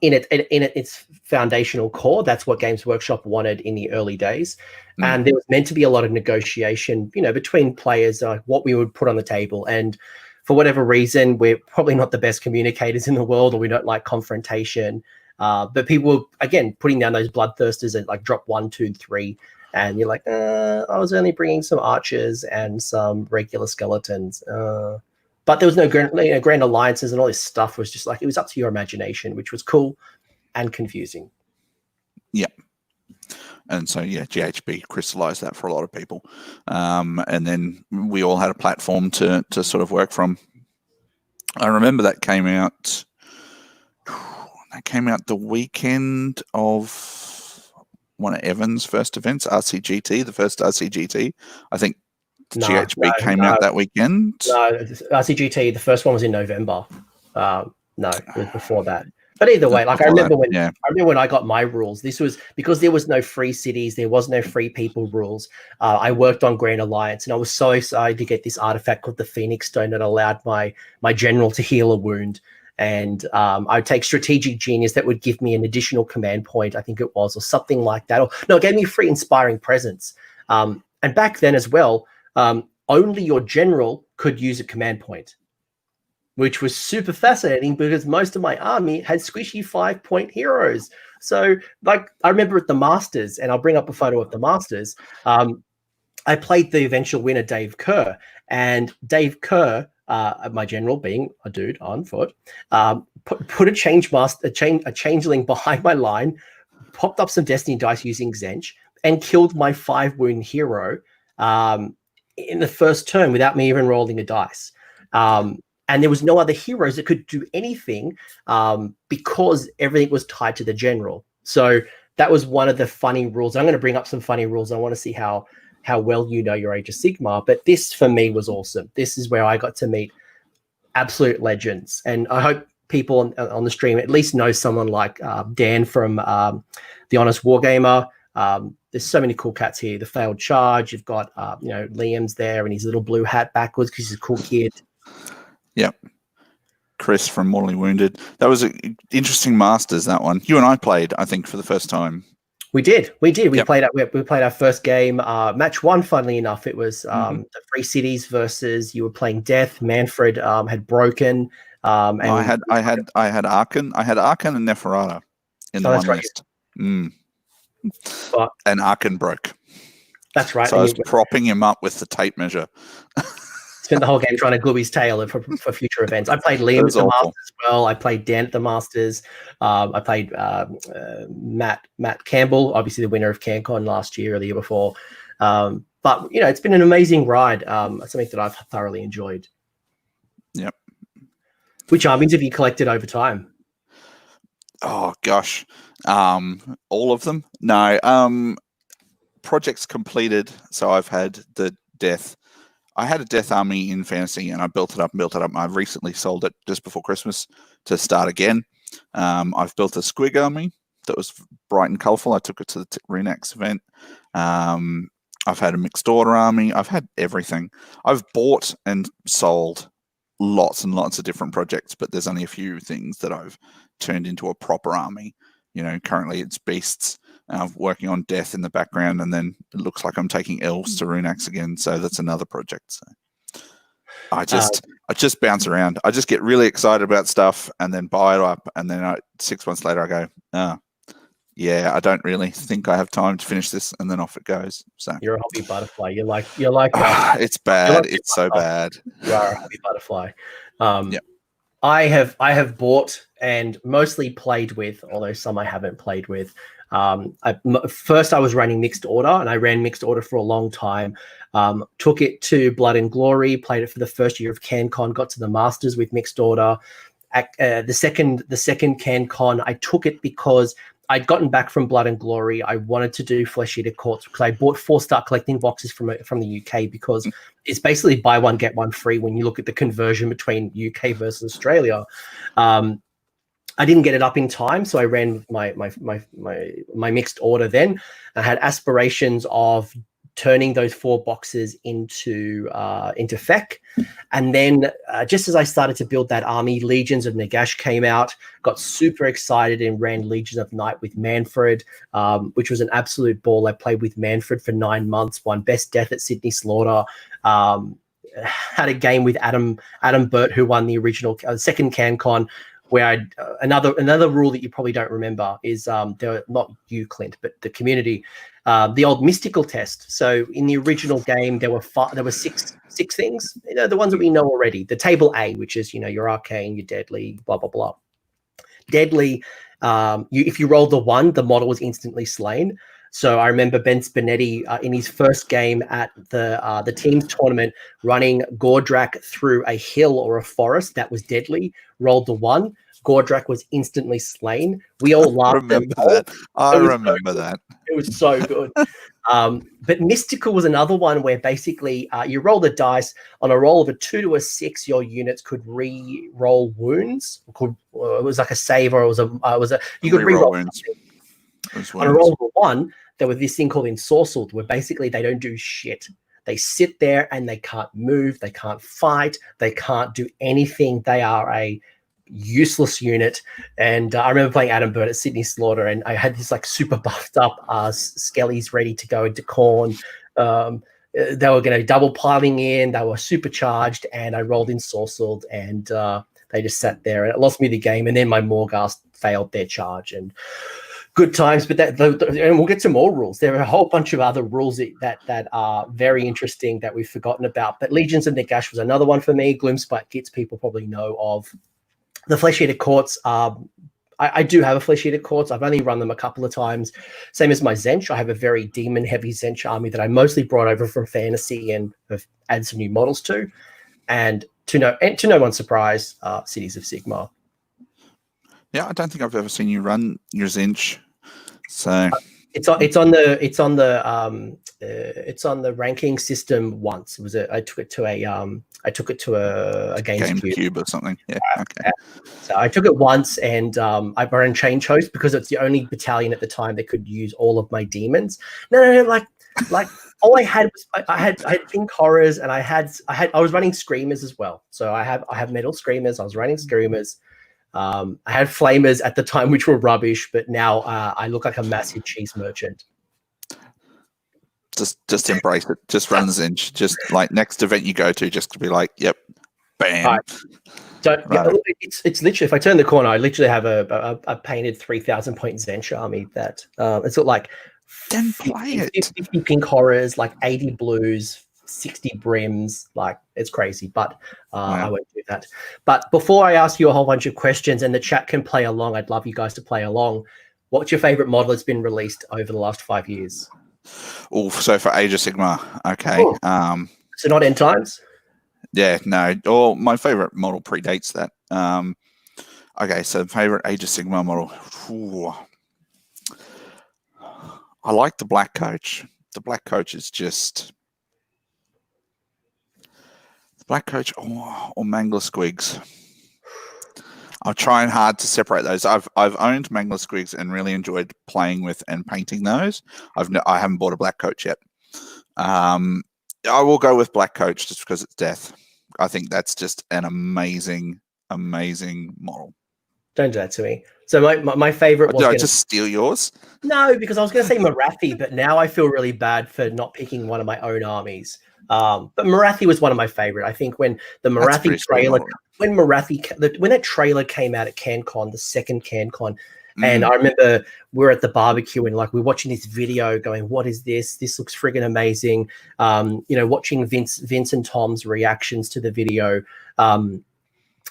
in its foundational core. That's what Games Workshop wanted in the early days. And there was meant to be a lot of negotiation, between players, what we would put on the table. And for whatever reason, we're probably not the best communicators in the world, or we don't like confrontation. But people were, again, putting down those bloodthirsters at like drop 1, 2, 3. and you're like, I was only bringing some archers and some regular skeletons. But there was no grand alliances, and all this stuff was just like, it was up to your imagination, which was cool and confusing. Yeah. And so, yeah, GHB crystallized that for a lot of people. And then we all had a platform to sort of work from. I remember that came out the weekend of one of Evan's first events, RCGT, the first RCGT. I think GHB came out that weekend. No, RCGT, the first one was in November. No, it was before that. But either way, like I remember when I got my rules, this was because there was no free cities, there was no free people rules. I worked on Grand Alliance, and I was so excited to get this artifact called the Phoenix Stone that allowed my general to heal a wound. And I'd take Strategic Genius that would give me an additional command point, I think it was, or something like that. Or no, it gave me free Inspiring Presence. And back then as well, only your general could use a command point, which was super fascinating because most of my army had squishy 5-point heroes. So, like, I remember at the Masters, and I'll bring up a photo of the Masters, I played the eventual winner, Dave Kerr. And Dave Kerr, my general being a dude on foot, put a changeling behind my line, popped up some Destiny dice using Zench, and killed my 5-wound hero in the first turn without me even rolling a dice. And there was no other heroes that could do anything because everything was tied to the general. So that was one of the funny rules. I'm going to bring up some funny rules. I want to see how well you know your Age of Sigmar. But this, for me, was awesome. This is where I got to meet absolute legends. And I hope people on the stream at least know someone like Dan from The Honest Wargamer. There's so many cool cats here. The Failed Charge. You've got, Liam's there and his little blue hat backwards because he's a cool kid. Yep. Chris from Mortally Wounded. That was an interesting Masters, that one. You and I played, I think, for the first time. We did. We played our first game. Match one, funnily enough, it was the Free Cities versus, you were playing Death. Manfred had broken. And I had Arkan. I had Arkan and Neferata in the one list. And Arkan broke. That's right. So I was propping him up with the tape measure. Spent the whole game trying to glue his tail for future events. I played Liam at the Masters as well. I played Dan at the Masters. I played Matt Campbell, obviously the winner of CanCon last year or the year before. But it's been an amazing ride. Something that I've thoroughly enjoyed. Yep. Which armies have you collected over time? Oh gosh, all of them. No, projects completed. So I've had the Death. I had a Death army in Fantasy, and I built it up. I recently sold it just before Christmas to start again. I've built a Squig army that was bright and colourful. I took it to the Renax event. I've had a Mixed Order army. I've had everything. I've bought and sold lots and lots of different projects, but there's only a few things that I've turned into a proper army. Currently it's Beasts. I'm working on Death in the background, and then it looks like I'm taking Elves to Runax again. So that's another project. So I just bounce around. I just get really excited about stuff and then buy it up, and then 6 months later I go, I don't really think I have time to finish this, and then off it goes. So you're a hobby butterfly. You're like it's bad. It's so bad. You are a hobby butterfly. I have bought and mostly played with, although some I haven't played with. First I was running Mixed Order, and I ran Mixed Order for a long time. Took it to Blood and Glory, played it for the first year of CanCon, got to the Masters with Mixed Order. The second CanCon, I took it because I'd gotten back from Blood and Glory. I wanted to do Flesh Eater Courts because I bought 4-star collecting boxes from the UK, because it's basically buy one get one free when you look at the conversion between UK versus Australia. I didn't get it up in time, so I ran my Mixed Order then. I had aspirations of turning those 4 boxes into FEC. And then just as I started to build that army, Legions of Nagash came out, got super excited and ran Legions of Night with Manfred, which was an absolute ball. I played with Manfred for 9 months, won Best Death at Sydney Slaughter, had a game with Adam Burt, who won the original second CanCon, where another rule that you probably don't remember is not you, Clint, but the community, the old mystical test. So in the original game, there were six things, the ones that we know already. The table A, which is your arcane, your deadly, blah blah blah. Deadly, if you rolled the 1, the model was instantly slain. So I remember Ben Spinetti in his first game at the team's tournament running Gordrak through a hill or a forest that was deadly, rolled the 1. Gordrak was instantly slain. We all laughed. Remember that. I remember that. It was so good. But Mystical was another one where basically you roll the dice. On a roll of a 2 to a 6, your units could re-roll wounds. It was like a save, or you could re-roll wounds. On a roll of a 1, there was this thing called Ensorcelled, where basically they don't do shit. They sit there and they can't move, they can't fight, they can't do anything. They are a useless unit. And I remember playing Adam Bird at Sydney Slaughter, and I had this like super buffed up skellies ready to go into Khorne. They were going to double piling in, they were supercharged, and I rolled Ensorcelled, and they just sat there, and it lost me the game. And then my Morghast failed their charge, and good times. But and we'll get to more rules. There are a whole bunch of other rules that are very interesting that we've forgotten about. But Legions of Nagash was another one for me. Gloomspite Gits people probably know of. The Flesh Eater Courts, I do have a Flesh Eater Courts. I've only run them a couple of times. Same as my Zench. I have a very demon-heavy Zench army that I mostly brought over from Fantasy and have added some new models to. And to no one's surprise, Cities of Sigmar. Yeah, I don't think I've ever seen you run your Zench. So it's on the ranking system once. I took it to a GameCube or something. Yeah. Okay. So I took it once, and I ran Change Host because it's the only battalion at the time that could use all of my demons. No, like all I had was I had pink horrors, and I was running screamers as well. So I have metal screamers. I was running screamers. I had flamers at the time, which were rubbish, but now I look like a massive cheese merchant. Just embrace it. Just run Zinch. Just like next event you go to, just to be like, yep, bam. Right. So right. It's literally, if I turn the corner, I literally have a painted 3,000 point Zench army that it's got like 50 pink horrors, like 80 blues, 60 brims, like it's crazy, but I won't do that. But before I ask you a whole bunch of questions and the chat can play along, I'd love you guys to play along. What's your favorite model that's been released over the last 5 years? Oh, so for Age of Sigmar, okay. So not End Times? Yeah, no. Or my favorite model predates that. Okay, so favorite Age of Sigmar model. Ooh. I like the Black Coach. The Black Coach is just Black Coach or Mangler Squigs. I'm trying hard to separate those. I've owned Mangler Squigs and really enjoyed playing with and painting those. I haven't bought a Black Coach yet. I will go with Black Coach just because it's death. I think that's just an amazing model. Don't do that to me. So my favorite was. Did I just steal yours? No, because I was going to say Marathi, but now I feel really bad for not picking one of my own armies. But Marathi was one of my favorite. I think when the Marathi trailer, when that trailer came out at CanCon, the second CanCon, and I remember we're at the barbecue and like we're watching this video, going, "What is this? This looks friggin' amazing!" Watching Vince and Tom's reactions to the video.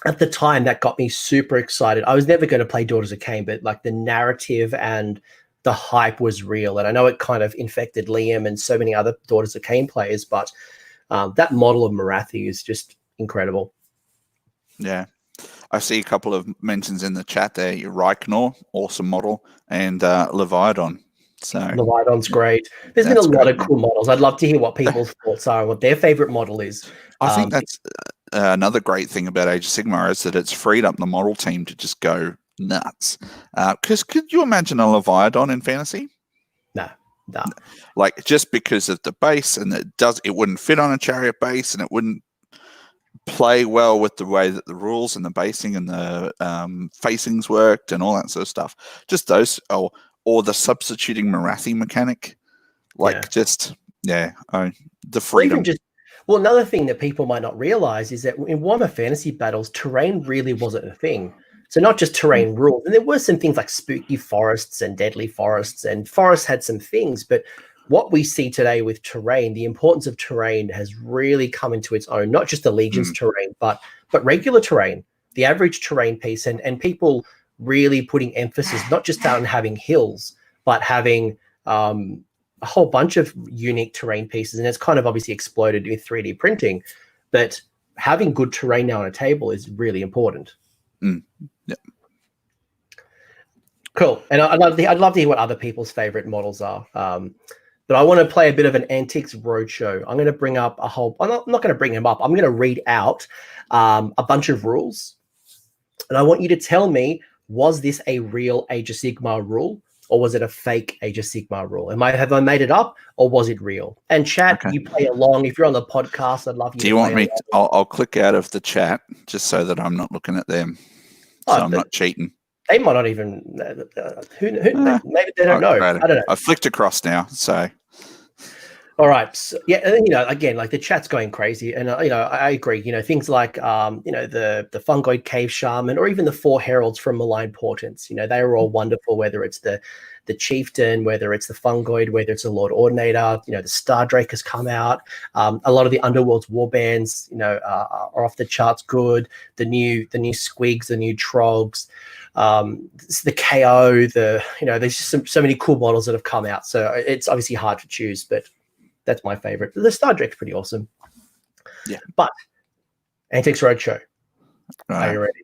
At the time, that got me super excited. I was never going to play Daughters of Cain, but like the narrative and the hype was real. And I know it kind of infected Liam and so many other Daughters of Cain players, but that model of Marathi is just incredible. Yeah. I see a couple of mentions in the chat there. Your Reichnor, awesome model, and Leviathan. So Leviathan's great. There's been a lot of cool models. I'd love to hear what people's thoughts are, what their favorite model is. I think that's another great thing about Age of Sigmar is that it's freed up the model team to just go nuts. Because could you imagine a Leviathan in fantasy? No. Like just because of the base, and it wouldn't fit on a chariot base, and it wouldn't play well with the way that the rules and the basing and the facings worked and all that sort of stuff. Just those, or the substituting Marathi mechanic, the freedom. Well, another thing that people might not realize is that in Warhammer Fantasy battles, terrain really wasn't a thing. So not just terrain rules. And there were some things like spooky forests and deadly forests, and forests had some things, but what we see today with terrain, the importance of terrain has really come into its own, not just the Legion's terrain, but regular terrain, the average terrain piece, and people really putting emphasis not just on having hills, but having a whole bunch of unique terrain pieces. And it's kind of obviously exploded with 3D printing, but having good terrain now on a table is really important. Yeah. Cool. And I'd love to hear what other people's favorite models are. But I want to play a bit of an Antiques Roadshow. I'm going to bring up I'm not going to bring them up. I'm going to read out a bunch of rules. And I want you to tell me, was this a real Age of Sigmar rule, or was it a fake Age of Sigmar rule? Have I made it up, or was it real? And chat, you play along. If you're on the podcast, I'd love you to play along. Do you want me to, I'll click out of the chat just so that I'm not looking at them. So I'm not cheating. They might not even. Maybe they don't know. I don't know. I flicked across now, so. All right. So, yeah, again, like the chat's going crazy, and I agree. Things like the fungoid cave shaman, or even the 4 heralds from Malign Portents. They are all wonderful. Whether it's the chieftain, whether it's the fungoid, whether it's the Lord Ordinator. The Star Drake has come out. A lot of the Underworld's warbands, are off the charts good. The new squigs, the new trogs. The KO, there's just so many cool models that have come out. So it's obviously hard to choose, but that's my favorite. The Star Drake's pretty awesome. Yeah. But Antiques Roadshow. Right. Are you ready?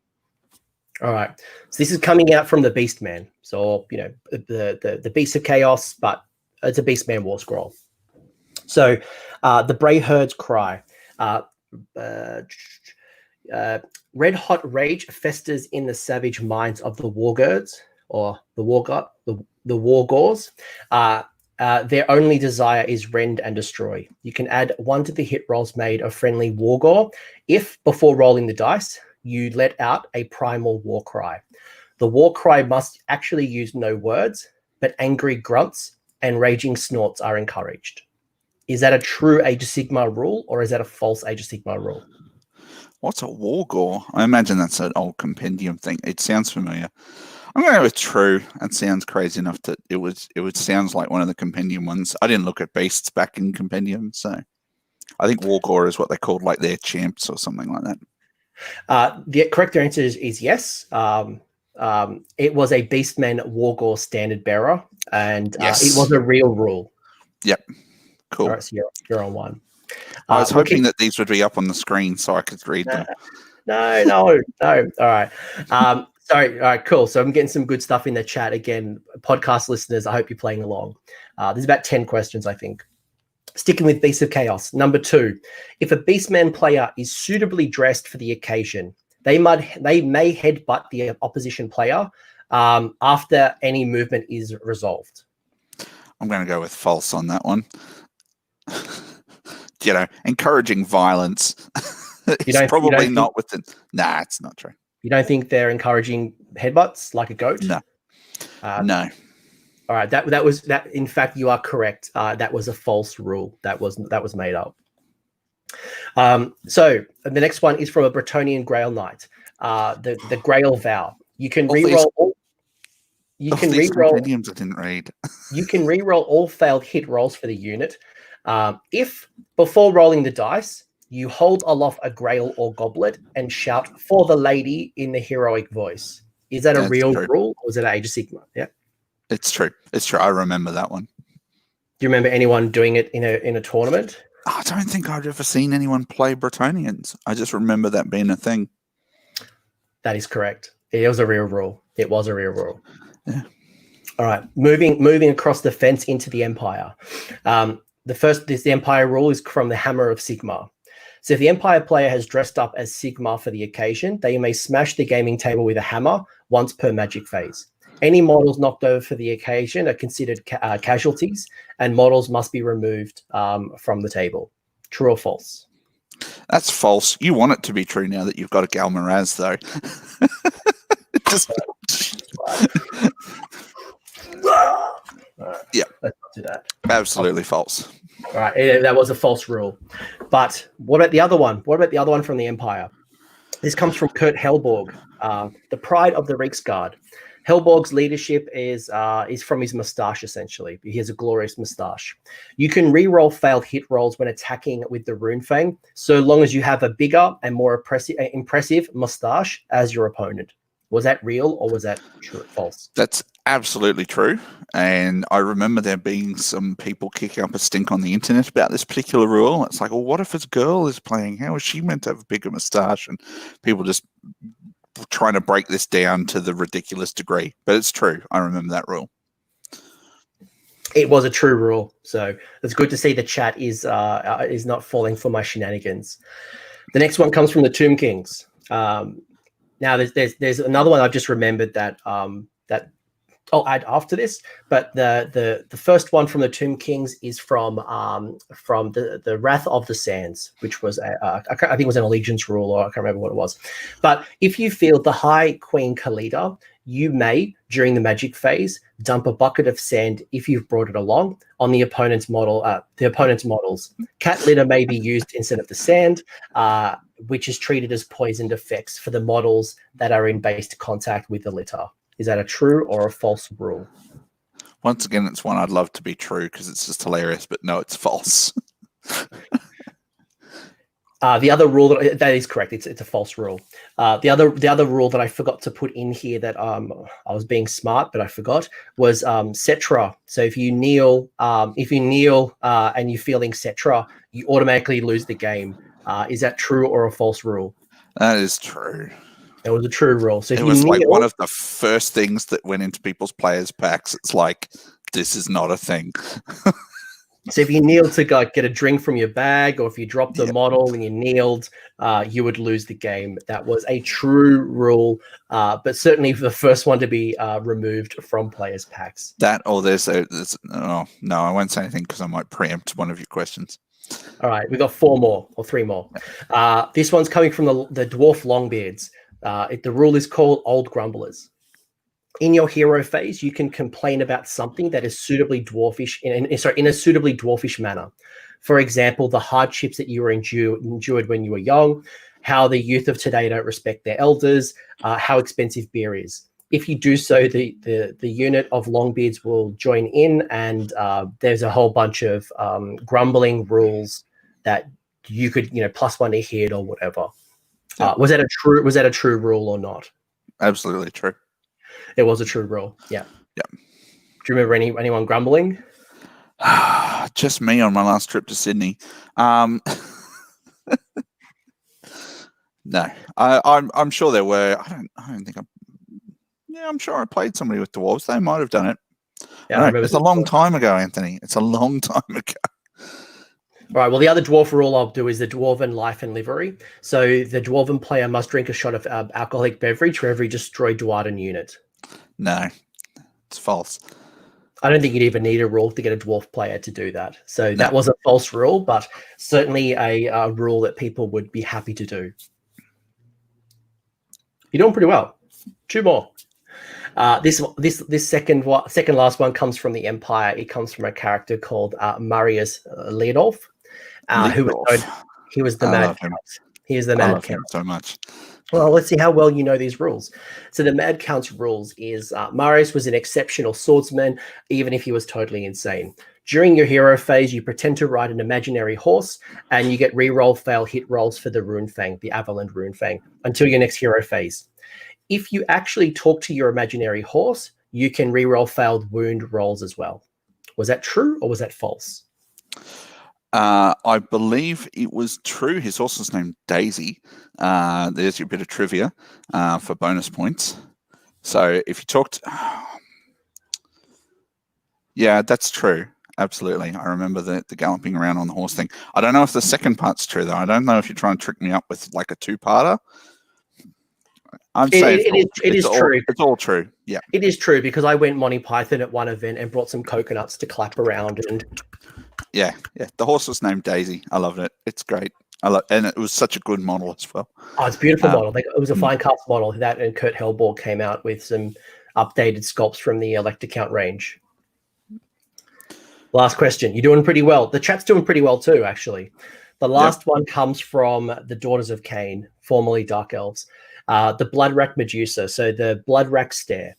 All right. So this is coming out from the Beastman. So, the Beast of Chaos, but it's a Beastman War Scroll. So the Bray Herd's Cry. Red hot rage festers in the savage minds of the Wargirds, or the Wargors. Their only desire is rend and destroy. You can add 1 to the hit rolls made of friendly Wargor if, before rolling the dice, you let out a primal war cry. The war cry must actually use no words, but angry grunts and raging snorts are encouraged. Is that a true Age of Sigmar rule, or is that a false Age of Sigmar rule? What's a Wargor? I imagine that's an old compendium thing. It sounds familiar. I'm going to go with true. That sounds crazy enough that it would sounds like one of the compendium ones. I didn't look at beasts back in compendium, so I think Wargor is what they called like their champs or something like that. The correct answer is yes. It was a Beastman Wargor standard bearer, and it was a real rule. Yep. Cool. All right, so you're on 1. I was hoping that these would be up on the screen so I could read them. No. All right. Sorry. All right, cool. So I'm getting some good stuff in the chat. Again, podcast listeners, I hope you're playing along. There's about 10 questions, I think. Sticking with Beasts of Chaos. Number 2, if a Beastman player is suitably dressed for the occasion, they may headbutt the opposition player after any movement is resolved. I'm going to go with false on that one. Encouraging violence. It's probably not within. Nah, it's not true. You don't think they're encouraging headbutts like a goat? No. No. All right, that was that. In fact, you are correct. That was a false rule. That was made up. So the next one is from a Bretonnian Grail Knight. The Grail Vow. You can reroll. You can reroll. I didn't read. You can reroll all failed hit rolls for the unit. If before rolling the dice, you hold aloft a grail or goblet and shout "for the lady" in the heroic voice. Is that a real rule, or is it Age of Sigmar? Yeah, it's true. It's true. I remember that one. Do you remember anyone doing it in a tournament? I don't think I've ever seen anyone play Bretonnians. I just remember that being a thing. That is correct. It was a real rule. It was a real rule. Yeah. All right. Moving across the fence into the Empire. The Empire rule is from the Hammer of Sigmar. So if the Empire player has dressed up as Sigmar for the occasion, they may smash the gaming table with a hammer once per magic phase. Any models knocked over for the occasion are considered casualties, and models must be removed from the table. True or false? That's false. You want it to be true now that you've got a Galmaraz, though. Yeah. Let's not do that. Absolutely false. All right, that was a false rule. But what about the other one? What about the other one from the Empire? This comes from Kurt Hellborg, the pride of the Reiksguard. Hellborg's leadership is from his moustache, essentially. He has a glorious moustache. You can re-roll failed hit rolls when attacking with the Runefang, so long as you have a bigger and more impressive moustache as your opponent. Was that real or was that true or false? That's absolutely true. And I remember there being some people kicking up a stink on the internet about this particular rule. It's like, well, what if this girl is playing? How is she meant to have a bigger moustache? And people just trying to break this down to the ridiculous degree. But it's true. I remember that rule. It was a true rule. So it's good to see the chat is not falling for my shenanigans. The next one comes from the Tomb Kings. Now there's another one I've just remembered that that I'll add after this, but the first one from the Tomb Kings is from the Wrath of the Sands, which was I think it was an allegiance rule, or I can't remember what it was. But if you field the High Queen Khalida, you may, during the magic phase, dump a bucket of sand if you've brought it along on the opponent's model. The opponent's models. Cat litter may be used instead of the sand, which is treated as poisoned effects for the models that are in base contact with the litter. Is that a true or a false rule? Once again, it's one I'd love to be true because it's just hilarious, but no, it's false. The other rule that is correct. It's a false rule. The other rule that I forgot to put in here that I was being smart, but I forgot was Cetra. So if you kneel and you're feeling Cetra, you automatically lose the game. Is that true or a false rule? That is true. It was a true rule. So if it was like one of the first things that went into people's players packs. It's like, this is not a thing. So if you kneel to get a drink from your bag, or if you dropped the model and you kneeled, you would lose the game. That was a true rule, but certainly the first one to be removed from players packs. That or there's no, I won't say anything because I might preempt one of your questions. All right, we got 4 more or 3 more. This one's coming from the Dwarf Longbeards. The rule is called Old Grumblers. In your hero phase, you can complain about something that is suitably dwarfish in a suitably dwarfish manner. For example, the hardships that you were endured when you were young, how the youth of today don't respect their elders, how expensive beer is. If you do so, the unit of Longbeards will join in, and there's a whole bunch of grumbling rules that you could, +1 to hit or whatever. Was that a true rule or not? Absolutely true. It was a true rule. Yeah. Yeah. Do you remember anyone grumbling? Just me on my last trip to Sydney. No, I'm sure there were. I don't think I'm sure I played somebody with dwarves. They might have done it. Yeah, it's a long time ago, Anthony. It's a long time ago. All right, well, the other dwarf rule I'll do is the Dwarven Life and Livery. So the Dwarven player must drink a shot of alcoholic beverage for every destroyed Dwarven unit. No, it's false. I don't think you'd even need a rule to get a dwarf player to do that. So that was a false rule, but certainly a rule that people would be happy to do. You're doing pretty well. 2 more. This second last one comes from the Empire. It comes from a character called Marius Leodolf, he was the Mad Count. He is the Mad Count. So much. Well, let's see how well you know these rules. So the Mad Count's rules is Marius was an exceptional swordsman, even if he was totally insane. During your hero phase, you pretend to ride an imaginary horse, and you get re-roll fail hit rolls for the Runefang, the Avaland Runefang, until your next hero phase. If you actually talk to your imaginary horse, you can re-roll failed wound rolls as well. Was that true or was that false? I believe it was true. His horse was named Daisy. There's your bit of trivia for bonus points. So if you talked... Yeah, that's true. Absolutely. I remember the galloping around on the horse thing. I don't know if the second part's true, though. I don't know if you're trying to trick me up with like a 2-parter. I'm saying it is true. It's all true. Yeah. It is true because I went Monty Python at one event and brought some coconuts to clap around. And yeah. The horse was named Daisy. I loved it. It's great. And it was such a good model as well. Oh, it's a beautiful model. It was a fine cast model. That and Kurt Hellborg came out with some updated sculpts from the Electocount range. Last question. You're doing pretty well. The chat's doing pretty well too, actually. The last one comes from the Daughters of Cain, formerly Dark Elves. The Bloodrack Medusa, so the Bloodrack Stare.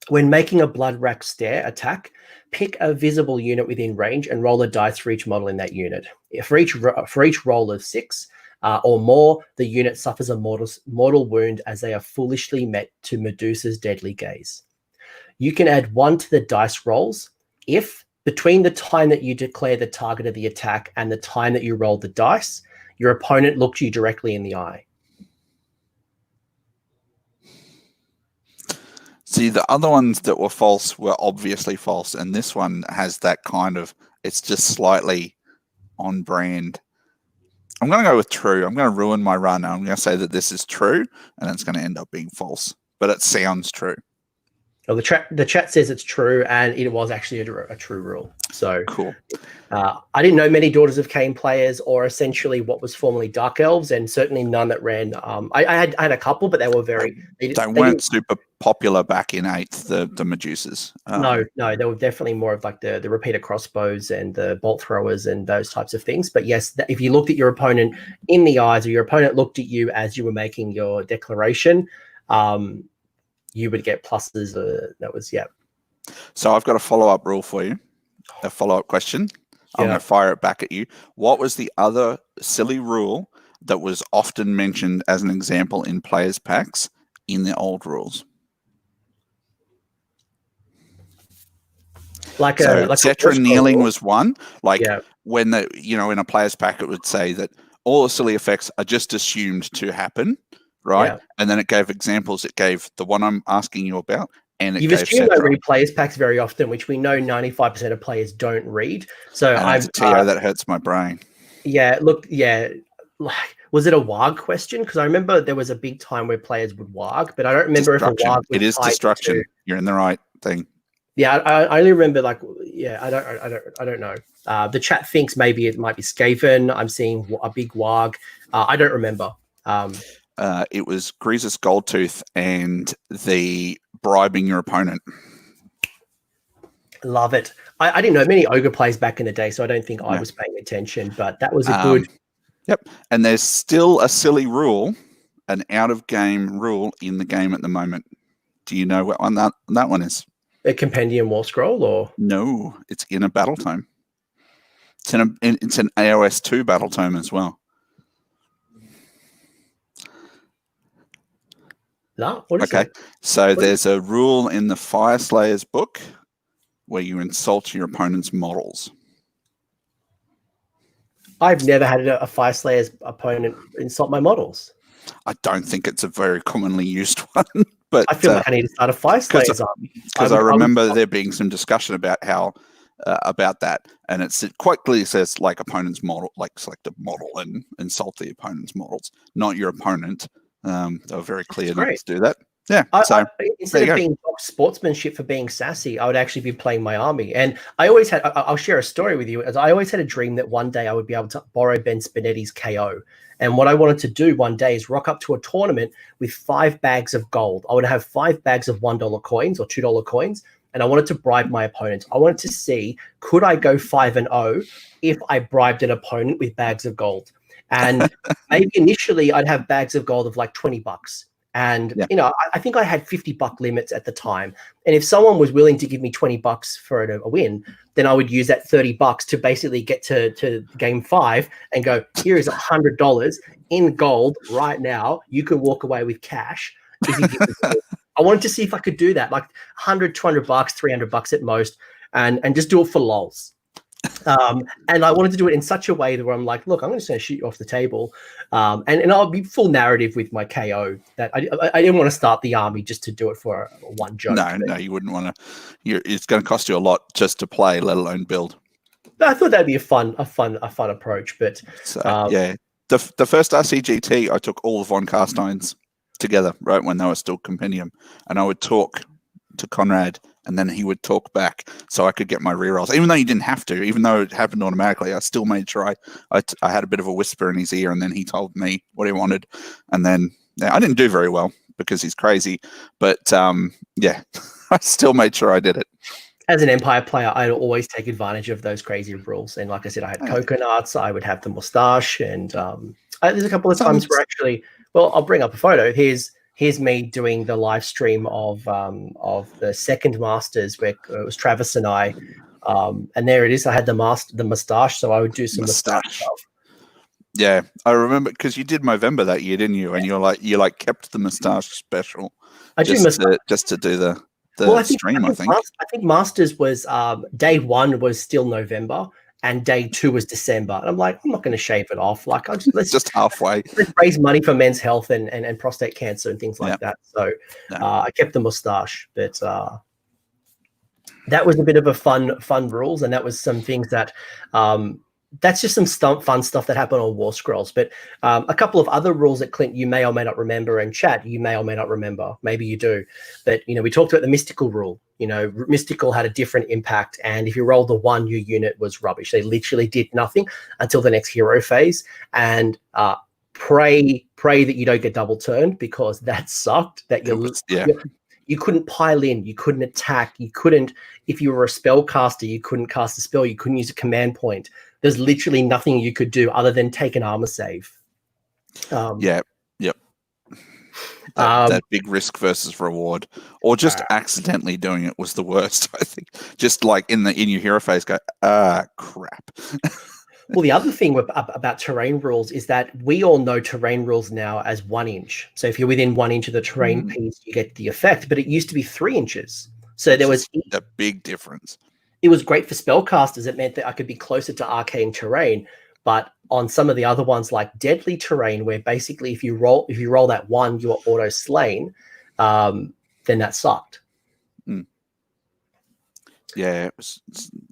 When making a Bloodrack Stare attack, pick a visible unit within range and roll a dice for each model in that unit. For each roll of 6 or more, the unit suffers a mortal wound as they are foolishly met to Medusa's deadly gaze. You can add 1 to the dice rolls if, between the time that you declare the target of the attack and the time that you roll the dice, your opponent looked you directly in the eye. See, the other ones that were false were obviously false, and this one has that kind of, it's just slightly on brand. I'm going to go with true. I'm going to ruin my run. I'm going to say that this is true, and it's going to end up being false, but it sounds true. Well, the chat says it's true, and it was actually a true rule. So cool. I didn't know many Daughters of Cain players, or essentially what was formerly Dark Elves, and certainly none that ran. I had a couple, but they were they weren't super popular back in 8th. The Medusas. No, they were definitely more of like the repeater crossbows and the bolt throwers and those types of things. But yes, if you looked at your opponent in the eyes, or your opponent looked at you as you were making your declaration, you would get pluses. That was, yeah. So I've got a follow-up rule for you, a follow-up question. I'm going to fire it back at you. What was the other silly rule that was often mentioned as an example in players' packs in the old rules? Like Cetra kneeling was one. When in a player's pack, it would say that all the silly effects are just assumed to happen. Right, and then it gave examples. It gave the one I'm asking you about, and it You've assumed I read players packs very often, which we know 95% of players don't read. So I'm TO that hurts my brain. Yeah, look, was it a WAG question? Because I remember there was a big time where players would WAG, but I don't remember if a WAG was it is destruction. You're in the right thing. Yeah, I only remember I don't know. The chat thinks maybe it might be Skaven. I'm seeing a big WAG. I don't remember. It was Greasus Goldtooth and the bribing your opponent. Love it. I didn't know many ogre plays back in the day, so I don't think I was paying attention, but that was a good... Yep. And there's still a silly rule, an out-of-game rule in the game at the moment. Do you know what one that one is? A Compendium War Scroll, or...? No, it's in a battle tome. It's an AOS 2 battle tome as well. No, what is it? So there's a rule in the Fire Slayers book where you insult your opponent's models. I've never had a Fire Slayers opponent insult my models. I don't think it's a very commonly used one, but I feel like I need to start a Fire Slayers army. Because I remember there being some discussion about how about that, and it quite clearly says like opponent's model, like select a model and insult the opponent's models, not your opponent. They were very clear not to do that. Yeah. Instead of being sportsmanship for being sassy, I would actually be playing my army. And I always had, I'll share a story with you, as I always had a dream that one day I would be able to borrow Ben Spinetti's KO. And what I wanted to do one day is rock up to a tournament with 5 bags of gold. I would have 5 bags of $1 coins or $2 coins. And I wanted to bribe my opponents. I wanted to see, could I go 5-0 if I bribed an opponent with bags of gold? And maybe initially I'd have bags of gold of like $20. And, I think I had $50 limits at the time. And if someone was willing to give me $20 for a win, then I would use that $30 to basically get to game 5 and go, here is $100 in gold right now. You can walk away with cash. I wanted to see if I could do that, like $100, $200, $300 at most, and just do it for lols. And I wanted to do it in such a way that where I'm like, look, I'm just going to shoot you off the table. And I'll be full narrative with my KO that I didn't want to start the army just to do it for one joke. No, you wouldn't want to. It's going to cost you a lot just to play, let alone build. I thought that'd be a fun approach. But the first RCGT, I took all of Von Carstein's together, right, when they were still Compendium, and I would talk to Conrad, and then he would talk back so I could get my rerolls. Even though you didn't have to, even though it happened automatically, I still made sure I had a bit of a whisper in his ear, and then he told me what he wanted. And then I didn't do very well because he's crazy, but I still made sure I did it. As an Empire player, I'd always take advantage of those crazy rules. And like I said, I had coconuts, I would have the mustache, and there's a couple of times where actually, well, I'll bring up a photo. Here's me doing the live stream of the second Masters where it was Travis and I, and there it is. I had the mustache, so I would do some mustache stuff. Yeah, I remember because you did Movember that year, didn't you? And you kept the mustache special. I do just to do the stream. I think Masters was day 1 was still November and day 2 was December. And I'm like, I'm not going to shave it off. Like, let's just halfway. Let's raise money for men's health and prostate cancer and things like that. So I kept the mustache, but that was a bit of a fun rules, and that was some things that. That's just some fun stuff that happened on War Scrolls. But a couple of other rules that, Clint, you may or may not remember, and chat, you may or may not remember. Maybe you do. But, we talked about the mystical rule. Mystical had a different impact. And if you rolled a 1, your unit was rubbish. They literally did nothing until the next hero phase. And pray that you don't get double turned, because that sucked. That you couldn't pile in. You couldn't attack. You couldn't, if you were a spellcaster, you couldn't cast a spell. You couldn't use a command point. There's literally nothing you could do other than take an armor save. Yep. That big risk versus reward, or just accidentally doing it was the worst. I think just like in your hero phase, go crap. Well, the other thing about terrain rules is that we all know terrain rules now as 1 inch. So if you're within 1 inch of the terrain piece, you get the effect. But it used to be 3 inches. So there was a big difference. It was great for spellcasters. It meant that I could be closer to arcane terrain. But on some of the other ones, like deadly terrain, where basically if you roll that 1, you are auto slain, then that sucked. Yeah,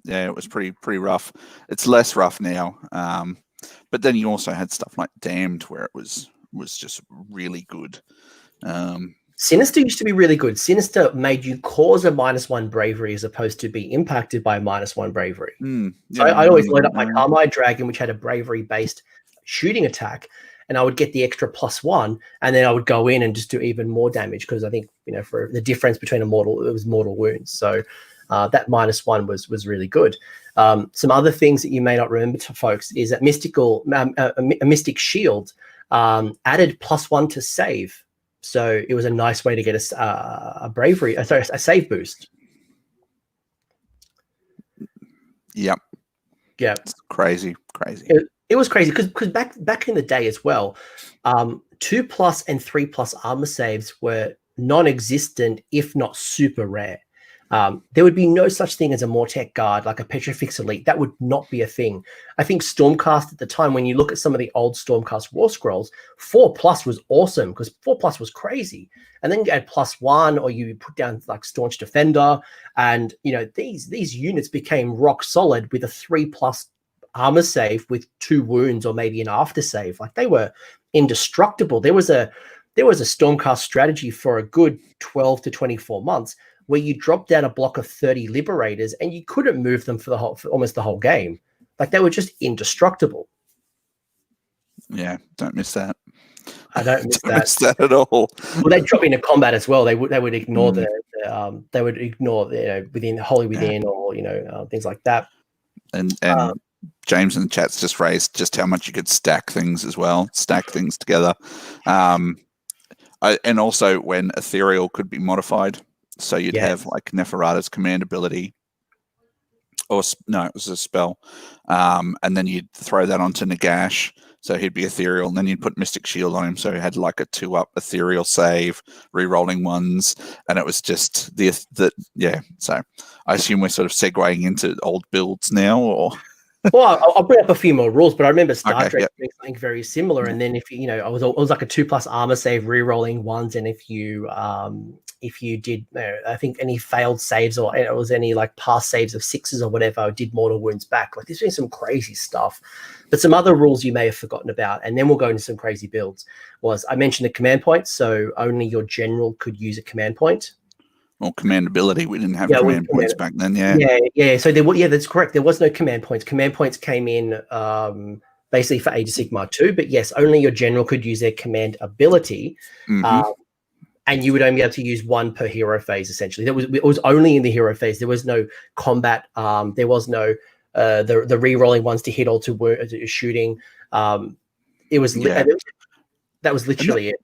it was pretty rough. It's less rough now. But then you also had stuff like Damned, where it was just really good. Sinister used to be really good. Sinister made you cause a -1 bravery as opposed to be impacted by a -1 bravery. So I always load up my Carmine Dragon, which had a bravery-based shooting attack, and I would get the extra +1, and then I would go in and just do even more damage, because I think, for the difference between it was mortal wounds. So that -1 was really good. Some other things that you may not remember, to folks, is that a Mystic Shield added +1 to save. So it was a nice way to get a save boost. Yep. Yeah. It's crazy. It was crazy because back in the day as well, 2+ and 3+ armor saves were non-existent, if not super rare. There would be no such thing as a Mortec Guard, like a Petrifix Elite. That would not be a thing. I think Stormcast at the time, when you look at some of the old Stormcast War Scrolls, 4+ was awesome, because 4+ was crazy. And then you add +1, or you put down like Staunch Defender, and these units became rock solid with a 3+ armor save with 2 wounds or maybe an after save. Like, they were indestructible. There was a Stormcast strategy for a good 12 to 24 months where you dropped down a block of 30 Liberators and you couldn't move them for almost the whole game. Like, they were just indestructible. Yeah, don't miss that. I don't miss that at all. Well, they'd drop into combat as well. They would ignore within Holy Within, or things like that. And James in the chat's just raised just how much you could stack things as well, stack things together. And also when Ethereal could be modified. So you'd have like Neferata's command ability, or no, it was a spell. And then you'd throw that onto Nagash. So he'd be Ethereal, and then you'd put Mystic Shield on him. So he had like a 2-up Ethereal save, re-rolling ones. And it was just So I assume we're sort of segueing into old builds now, or... Well, I'll bring up a few more rules, but I remember Star Trek doing something very similar. And then if it was like a 2+ armor save, re-rolling ones, and if you did, I think any failed saves, or it was any like past saves of 6s or whatever, did mortal wounds back. Like, there's been some crazy stuff. But some other rules you may have forgotten about, and then we'll go into some crazy builds. Was I mentioned the command point, so only your general could use a command point. Or command ability. We didn't have command points back then. Yeah. So that's correct. There was no command points. Command points came in basically for Age of Sigmar 2, but yes, only your general could use their command ability. and you would only be able to use one per hero phase. Essentially, it was only in the hero phase. There was no combat. There was no the re-rolling ones to hit or to shooting. It was that was literally it.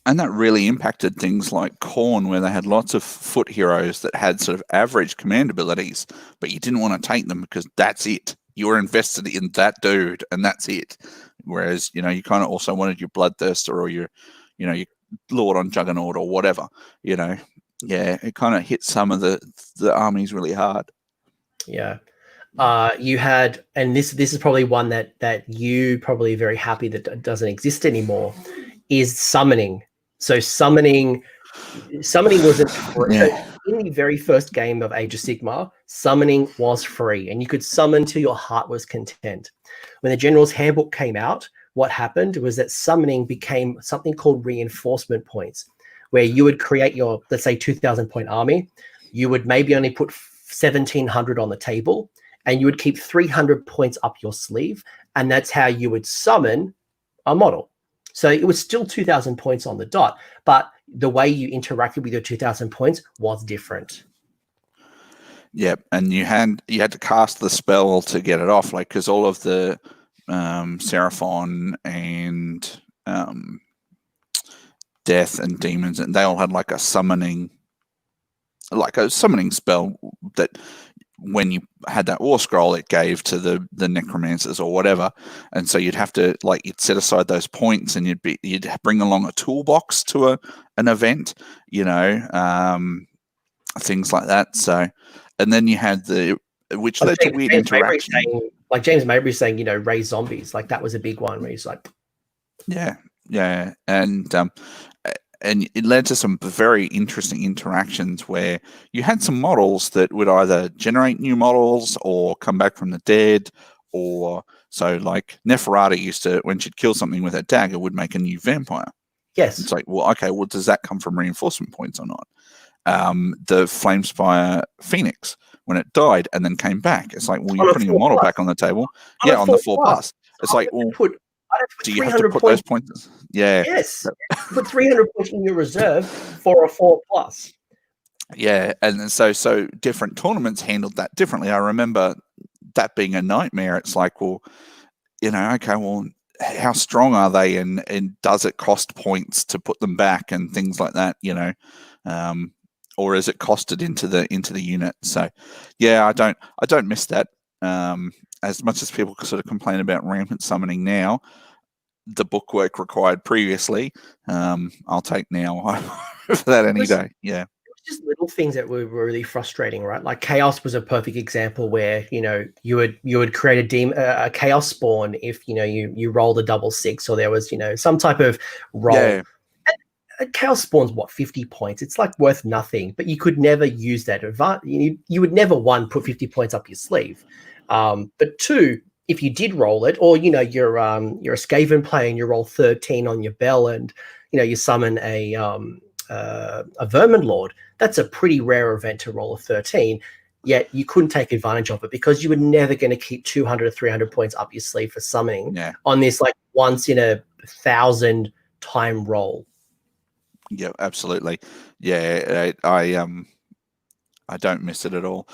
And that really impacted things like Khorne, where they had lots of foot heroes that had sort of average command abilities, but you didn't want to take them because that's it. You were invested in that dude, and that's it. Whereas, you kind of also wanted your Bloodthirster or your Lord on Juggernaut or whatever. It kind of hit some of the armies really hard. Yeah. You had, and this is probably one that you probably very happy that doesn't exist anymore, is summoning. So summoning wasn't free. Yeah. So in the very first game of Age of Sigmar, summoning was free, and you could summon till your heart was content. When the General's Handbook came out, what happened was that summoning became something called reinforcement points, where you would create your, let's say, 2,000 point army. You would maybe only put 1,700 on the table, and you would keep 300 points up your sleeve, and that's how you would summon a model. So it was still 2,000 points on the dot, but the way you interacted with your 2,000 points was different. Yep, and you had to cast the spell to get it off, like, because all of the Seraphon and Death and Demons, and they all had like a summoning spell that when you had that war scroll, it gave to the necromancers or whatever, and so you'd have to you'd set aside those points, and you'd bring along a toolbox to an event, things like that. So, and then you had which led to weird interaction. Like James Mabry saying, raise zombies, like that was a big one where he's like, yeah, and it led to some very interesting interactions where you had some models that would either generate new models or come back from the dead, or so like Neferata used to, when she'd kill something with a dagger, would make a new vampire. Yes. It's like, well, okay, well, does that come from reinforcement points or not? The Flamespire Phoenix, when it died and then came back, it's like, well, you're putting a model back on the table. On the 4+. It's like, well, do you have to put those points? Yeah. Yes. Put 300 points in your reserve for a 4+. Yeah, and so different tournaments handled that differently. I remember that being a nightmare. It's like, well, okay, well, how strong are they, and does it cost points to put them back and things like that, or is it costed into the unit? So, yeah, I don't miss that. As much as people sort of complain about rampant summoning now, the bookwork required previously, I'll take now for that any day. Yeah. Just little things that were really frustrating, right? Like Chaos was a perfect example where you would create a Chaos spawn if you rolled a 6/6, or there was some type of roll. Yeah. A Chaos spawn's 50 points. It's like worth nothing, but you could never use that advantage. You would never, one, put 50 points up your sleeve, but two, if you did roll it, or you're a Skaven player and you roll 13 on your bell, and you summon a Vermin Lord, that's a pretty rare event to roll a 13. Yet you couldn't take advantage of it because you were never going to keep 200 or 300 points up your sleeve for summoning on this like once in a 1,000 time roll. Yeah, absolutely. Yeah, I don't miss it at all.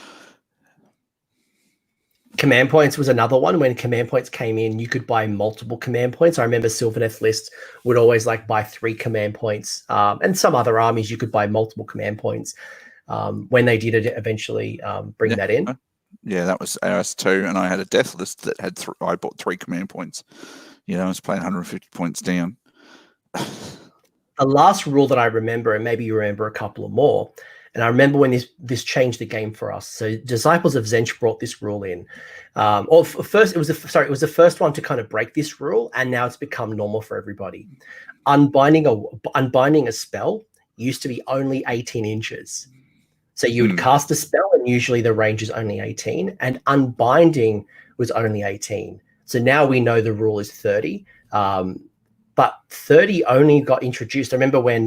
Command points was another one. When command points came in, you could buy multiple command points. I remember Sylvaneth lists would always buy 3 command points, and some other armies you could buy multiple command points. When they did it eventually bring that in. Yeah, that was ours too. And I had a death list that had I bought 3 command points. I was playing 150 points down. The last rule that I remember, and maybe you remember a couple of more, and I remember when this changed the game for us. So Disciples of Tzeentch brought this rule in. It was the first one to kind of break this rule, and now it's become normal for everybody. Unbinding a spell used to be only 18 inches. So you would cast a spell, and usually the range is only 18, and unbinding was only 18. So now we know the rule is 30. But 30 only got introduced. I remember when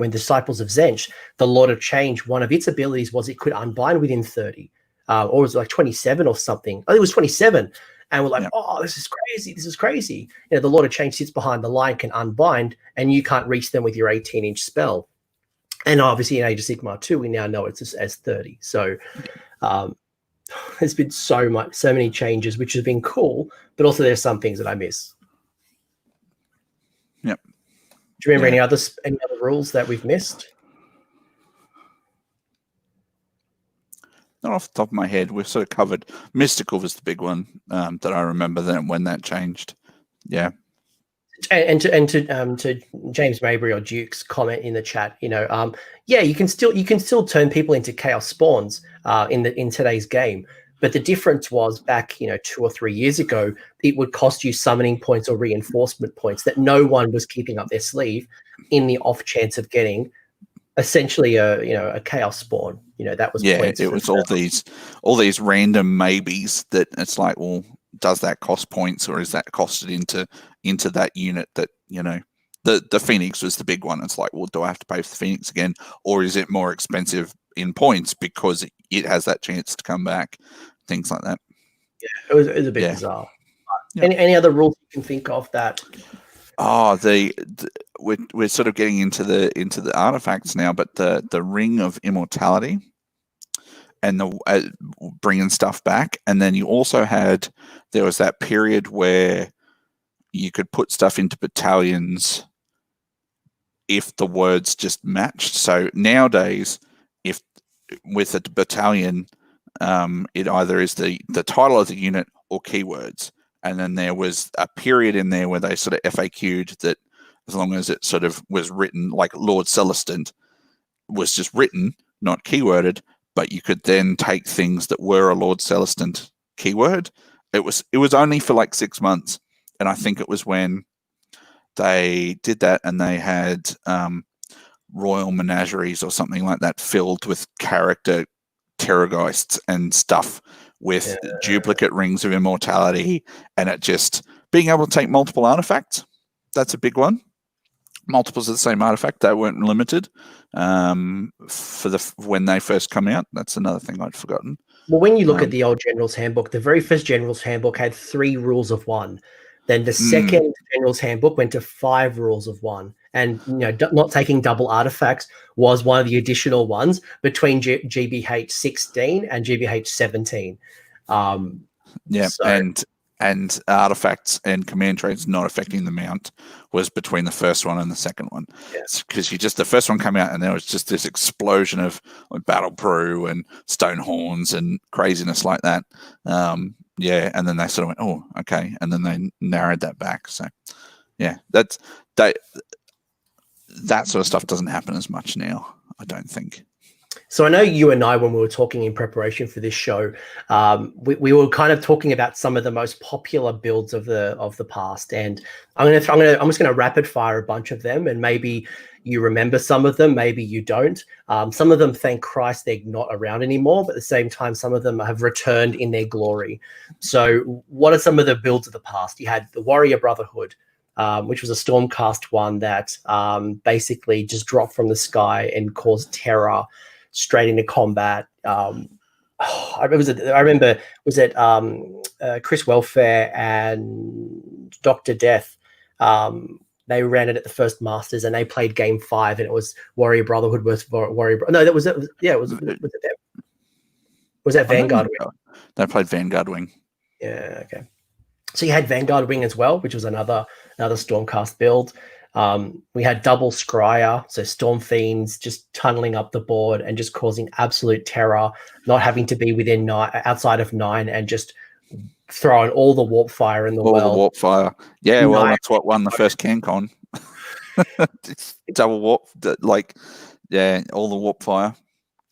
Disciples of Tzeentch, the Lord of Change, one of its abilities was it could unbind within 30, or it was like 27 or something. I think it was 27. And we're like, oh, this is crazy. This is crazy. The Lord of Change sits behind the line, can unbind, and you can't reach them with your 18-inch spell. And obviously in Age of Sigmar 2, we now know it's as 30. So there's been so many changes, which has been cool, but also there's some things that I miss. Yep. Do you remember any other rules that we've missed? Not off the top of my head. We've sort of covered Mystical was the big one that I remember then when that changed. Yeah. And to James Mabry or Duke's comment in the chat, you can still turn people into chaos spawns in today's game, but the difference was back 2 or 3 years ago, it would cost you summoning points or reinforcement points that no one was keeping up their sleeve in the off chance of getting essentially a chaos spawn. That was points. It was all these random maybes that it's like, well, does that cost points or is that costed into that unit that the Phoenix was the big one. It's like, well, do I have to pay for the Phoenix again, or is it more expensive in points because it has that chance to come back? Things like that. Yeah, it was a bit bizarre. Any other rules you can think of that? Oh, we're sort of getting into the artifacts now, but the Ring of Immortality and the bringing stuff back, and then you also there was that period where you could put stuff into battalions if the words just matched. So nowadays, if with a battalion, it either is the title of the unit or keywords. And then there was a period in there where they sort of FAQ'd that as long as it sort of was written, like Lord Celestant was just written, not keyworded, but you could then take things that were a Lord Celestant keyword. It was only for like 6 months. And I think it was when they did that and they had royal menageries or something like that filled with character terrorgeists and stuff with duplicate rings of immortality, and it just being able to take multiple artifacts. That's a big one. Multiples of the same artifact. They weren't limited when they first come out. That's another thing I'd forgotten. Well, when you look at the old General's Handbook, the very first General's Handbook had 3 rules of 1. Then the second General's Handbook went to 5 rules of 1. And not taking double artifacts was one of the additional ones between GBH 16 and GBH 17. And artifacts and command traits not affecting the mount was between the first one and the second one. Because the first one came out and there was just this explosion of battle brew and stone horns and craziness like that. And then they sort of went, oh, okay, and then they narrowed that back. So that sort of stuff doesn't happen as much now, I don't think. So I know you and I, when we were talking in preparation for this show, we were kind of talking about some of the most popular builds of the past, and I'm just going to rapid fire a bunch of them, and maybe you remember some of them, maybe you don't. Some of them, thank Christ, they're not around anymore, but at the same time, some of them have returned in their glory. So what are some of the builds of the past? You had the Warrior Brotherhood, which was a Stormcast one that basically just dropped from the sky and caused terror straight into combat. I remember Chris Welfare and Dr. Death. They ran it at the first Masters and they played game 5 and it was Warrior Brotherhood versus Warrior. No, that was it. Yeah, was that Vanguard Wing? They played Vanguard Wing. Yeah, okay. So you had Vanguard Wing as well, which was another Stormcast build. We had double Scryer, so Storm Fiends just tunneling up the board and just causing absolute terror, not having to be within outside of 9 and just throwing all the warp fire in the world. All the warp fire. Yeah, well, that's what won the first CanCon. Double warp, all the warp fire.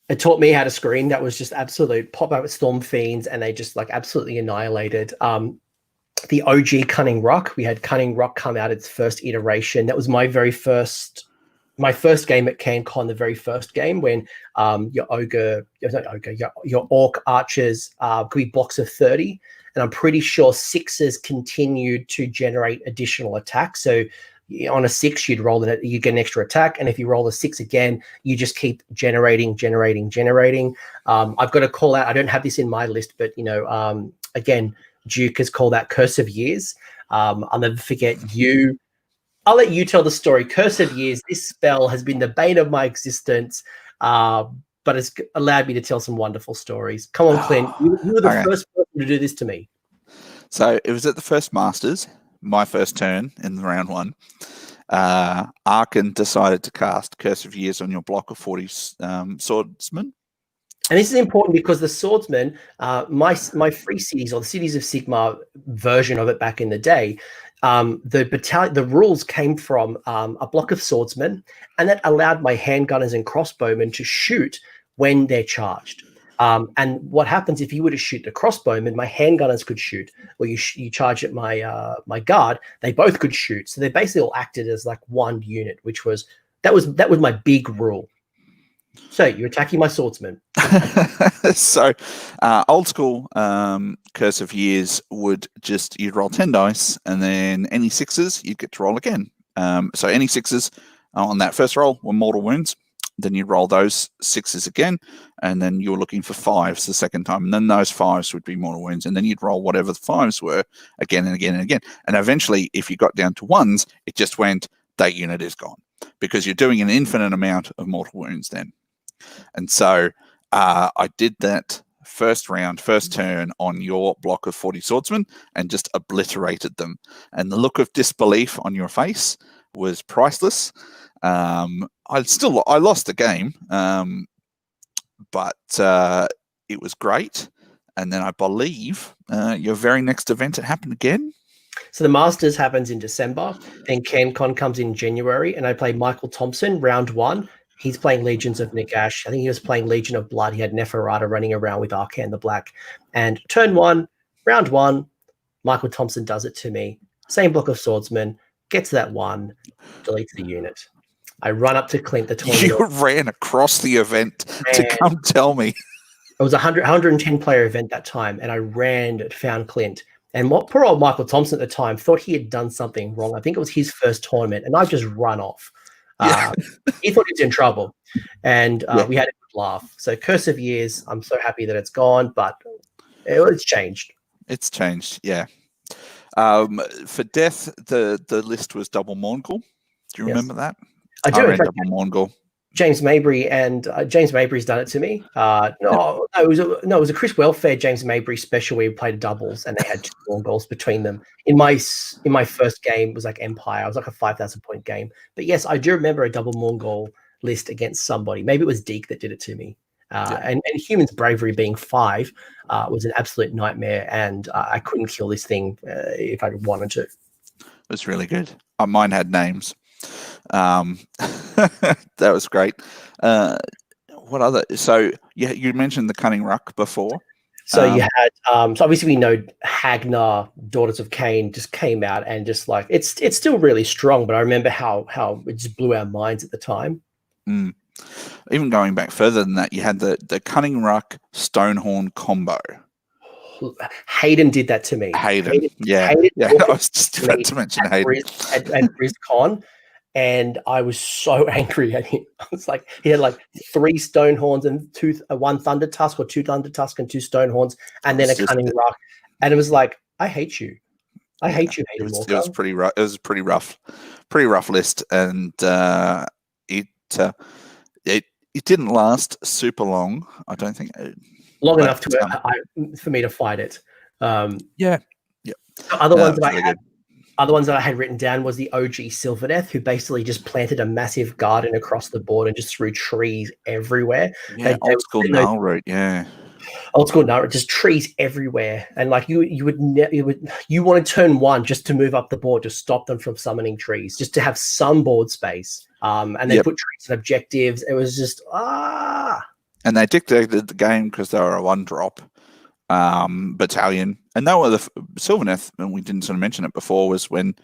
It taught me how to screen. That was just absolute pop out with Storm Fiends, and they just absolutely annihilated. The OG Cunning Rock. We had Cunning Rock come out its first iteration. That was my first game at CanCon, the very first game when your Orc archers could be blocks of 30. And I'm pretty sure 6s continued to generate additional attacks. So on a 6, you'd roll it, you get an extra attack. And if you roll a 6 again, you just keep generating. I've got to call out, I don't have this in my list, but again, Duke has called out Curse of Years. I'll never forget you. I'll let you tell the story. Curse of Years. This spell has been the bane of my existence, but it's allowed me to tell some wonderful stories. Come on, Clint. You were the first person to do this to me. So it was at the first Masters, my first turn in the round one. Arkin decided to cast Curse of Years on your block of 40 swordsmen. And this is important because the swordsman, my free cities, or the Cities of Sigmar version of it back in the day, the rules came from a block of swordsmen, and that allowed my handgunners and crossbowmen to shoot when they're charged. And what happens if you were to shoot the crossbowmen, my handgunners could shoot, or you charge at my guard, they both could shoot. So they basically all acted as like one unit, which was that was my big rule. So you're attacking my swordsman. So old school Curse of Years would you'd roll 10 dice, and then any sixes you'd get to roll again. So any sixes on that first roll were mortal wounds. Then you'd roll those sixes again, and then you were looking for fives the second time, and then those fives would be mortal wounds, and then you'd roll whatever the fives were again and again and again. And eventually, if you got down to ones, it just went, that unit is gone, because you're doing an infinite amount of mortal wounds then. And so I did that first turn on your block of 40 swordsmen and just obliterated them. And the look of disbelief on your face was priceless. I lost the game, but it was great. And then I believe your very next event, it happened again. So the Masters happens in December, then CanCon comes in January, and I play Michael Thompson round one. He's playing Legions of Nagash. I think he was playing Legion of Blood. He had Neferata running around with Arkan the Black. And turn one, round one, Michael Thompson does it to me. Same block of swordsmen, gets that one, deletes the unit. I run up to Clint, the tournament. You ran across the event to come tell me. It was a 110 player event that time, and I ran and found Clint. And poor old Michael Thompson at the time thought he had done something wrong. I think it was his first tournament, and I just run off. He thought he was in trouble, and we had a good laugh. So Curse of Years, I'm so happy that it's gone, but it's changed. It's changed, yeah. For death, the list was double Morgul. Do you remember that? I do. I ran double Morgul. James Mabry and James Mabry's done it to me. It was a Chris Welfare James Mabry special where we played doubles and they had 2 Morguls between them. In my first game, it was like Empire. It was like a 5,000 point game. But yes, I do remember a double Morgul list against somebody. Maybe it was Deke that did it to me. And Human's Bravery being 5 was an absolute nightmare, and I couldn't kill this thing if I wanted to. It was really good. Mine had names. That was great. What other? So you mentioned the Cunning Ruck before. So you had so obviously we know Hagnar, Daughters of Cain, just came out, and just like it's still really strong, but I remember how it just blew our minds at the time. Even going back further than that, you had the Cunning Ruck Stonehorn combo. Hayden did that to me. Hayden. I was just about to mention Hayden. At BrizCon, and I was so angry at him. I was like, he had like 3 Stonehorns and 1 Thunder Tusk, or 2 Thunder Tusk and 2 Stonehorns, and then a Cunning Ruck. And it was like, I hate you. I hate you, Hayden Walker. It was pretty rough. It was a pretty rough list, and it didn't last super long. I don't think long enough for me to fight it. Other ones that I had written down was the OG Sylvaneth, who basically just planted a massive garden across the board and just threw trees everywhere. Old school Null route, Old school Null route, just trees everywhere. And like you want to turn 1 just to move up the board to stop them from summoning trees, just to have some board space. And they put trees and objectives. It was just And they dictated the game because they were a 1-drop battalion. And that was the Sylvaneth, and we didn't sort of mention it before, was when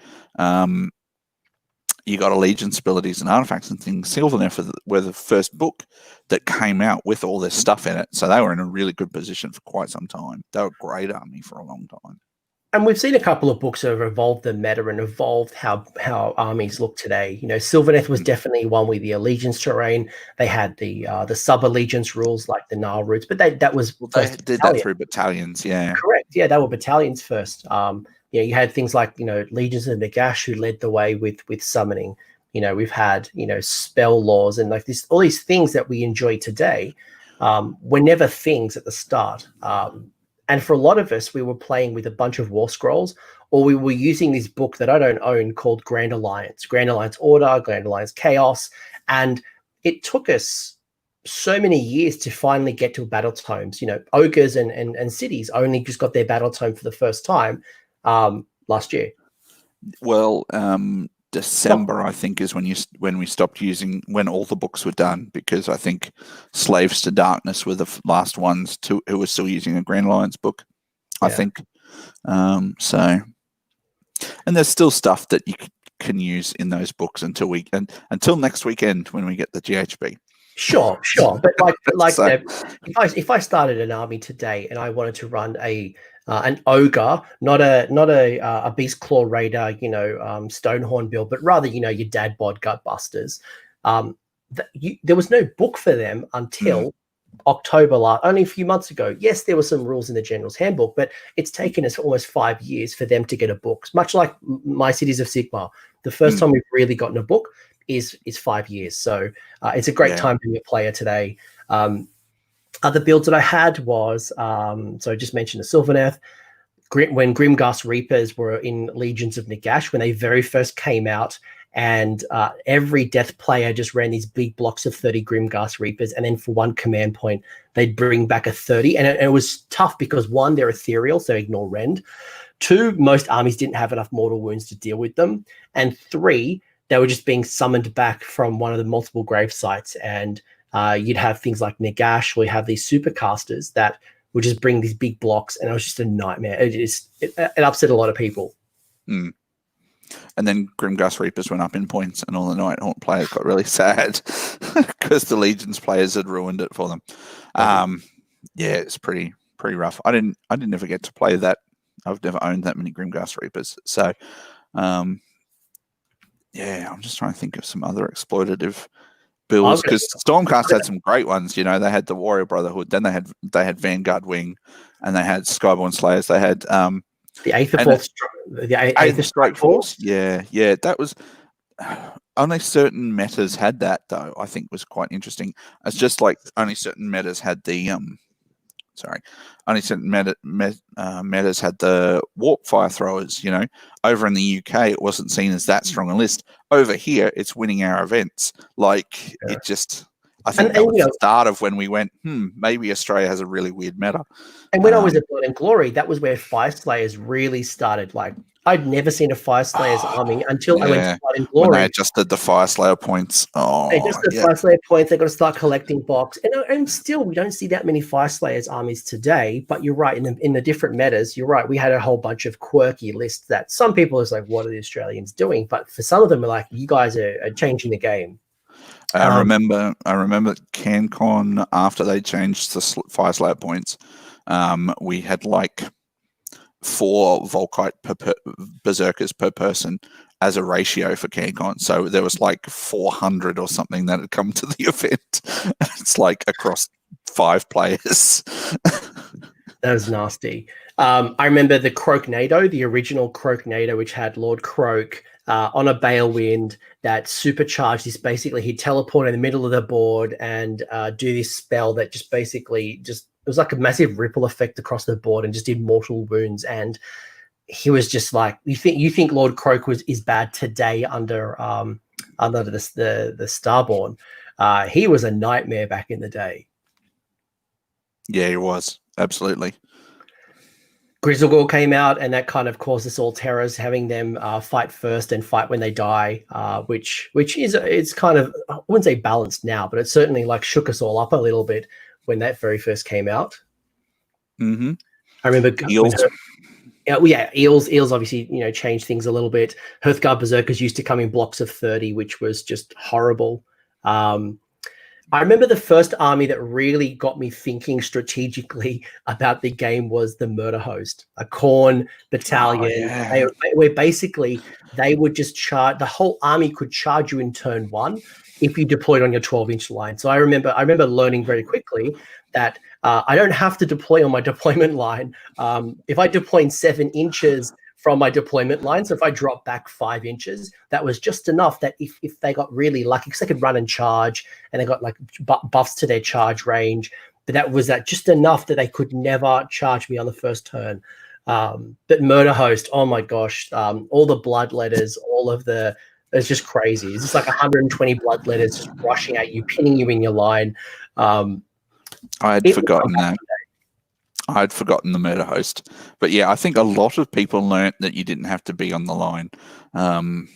you got allegiance abilities and artifacts and things. Sylvaneth were the first book that came out with all this stuff in it. So they were in a really good position for quite some time. They were a great army for a long time. And we've seen a couple of books that have evolved the meta and evolved how armies look today. You know, Sylvaneth was definitely one with the allegiance terrain. They had the sub-allegiance rules like the Nile routes, but that was they did that through battalions, Correct. Yeah, they were battalions first. you had things like, Legions of Nagash, who led the way with summoning. We've had, spell laws and like this, all these things that we enjoy today were never things at the start. And for a lot of us, we were playing with a bunch of war scrolls, or we were using this book that I don't own called Grand Alliance Order, Grand Alliance Chaos. And it took us so many years to finally get to battle tomes. Ogres and cities only just got their battle tome for the first time last year. Well, December, I think, is when we stopped using, when all the books were done, because I think Slaves to Darkness were the last ones who were still using a Grand Alliance book, I think. So, and there's still stuff that you can use in those books until next weekend when we get the GHB. Sure, but like So- if I started an army today and I wanted to run an ogre, not a beast claw raider, stonehorn build, but rather your dad bod gut busters, there was no book for them until October only a few months ago. Yes, there were some rules in the General's Handbook, but it's taken us almost 5 years for them to get a book. Much like my Cities of Sigmar, the first time we've really gotten a book is 5 years. So it's a great time being a player today. Other builds that I had was, so I just mentioned the Sylvaneth. When Grimghast Reapers were in Legions of Nagash, when they very first came out, and every death player just ran these big blocks of 30 Grimghast Reapers, and then for one command point, they'd bring back a 30. And it was tough because, one, they're ethereal, so ignore rend. Two, most armies didn't have enough mortal wounds to deal with them. And three, they were just being summoned back from one of the multiple grave sites, and you'd have things like Nagash, where you have these supercasters that would just bring these big blocks, and it was just a nightmare. It upset a lot of people. And then Grimghast Reapers went up in points, and all the Nighthaunt players got really sad because the Legions players had ruined it for them. It's pretty rough. I didn't ever get to play that. I've never owned that many Grimghast Reapers, so I'm just trying to think of some other exploitative builds, because Stormcast had some great ones. They had the Warrior Brotherhood, then they had Vanguard Wing, and they had Skyborn Slayers. They had the Eighth Strike Force. Yeah, that was only certain metas had that, though. I think was quite interesting. It's just like only certain metas had the only certain metas had the warp fire throwers. Over in the UK, it wasn't seen as that strong a list. Over here, it's winning our events. It just. I think that was the start of when we went, maybe Australia has a really weird meta. And when I was at Blood and Glory, that was where Fire Slayers really started. Like, I'd never seen a Fire Slayers army until I went to Blood and Glory. When they adjusted the Fire Slayer points. They adjusted the Fire Slayer points. They've got to start collecting box. And still, we don't see that many Fire Slayers armies today. But you're right, in the different metas, you're right. We had a whole bunch of quirky lists that some people is like, what are the Australians doing? But for some of them, are like, you guys are changing the game. I remember CanCon, after they changed the Fire Slayer points, we had like 4 Volkite Berserkers per person as a ratio for CanCon. So there was like 400 or something that had come to the event. It's like across 5 players. That was nasty. I remember the Croaknado, the original Croaknado, which had Lord Croak on a Balewind that supercharged this. Basically, he'd teleport in the middle of the board and do this spell that just basically it was like a massive ripple effect across the board and just did mortal wounds. And he was just like, you think Lord Croak is bad today under the Starborn. He was a nightmare back in the day. Yeah, he was. Absolutely. Grizzlegore came out, and that kind of caused us all terrors, having them fight first and fight when they die, which it's kind of, I wouldn't say balanced now, but it certainly like shook us all up a little bit when that very first came out. Mm-hmm. I remember Eels. Eels obviously changed things a little bit. Hearthguard Berserkers used to come in blocks of 30, which was just horrible. I remember the first army that really got me thinking strategically about the game was the Murder Host, a Khorne battalion. Where basically they would just charge, the whole army could charge you in turn 1 if you deployed on your 12-inch line. So I remember learning very quickly that I don't have to deploy on my deployment line. If I deploy in 7 inches from my deployment line. So if I dropped back 5 inches, that was just enough that if they got really lucky, because they could run and charge, and they got like buffs to their charge range, but that just enough that they could never charge me on the first turn. But Murder Host, oh my gosh, all the blood letters, it's just crazy. It's just like 120 blood letters just rushing at you, pinning you in your line. I'd forgotten that. I'd forgotten the Murder Host. But yeah, I think a lot of people learnt that you didn't have to be on the line. And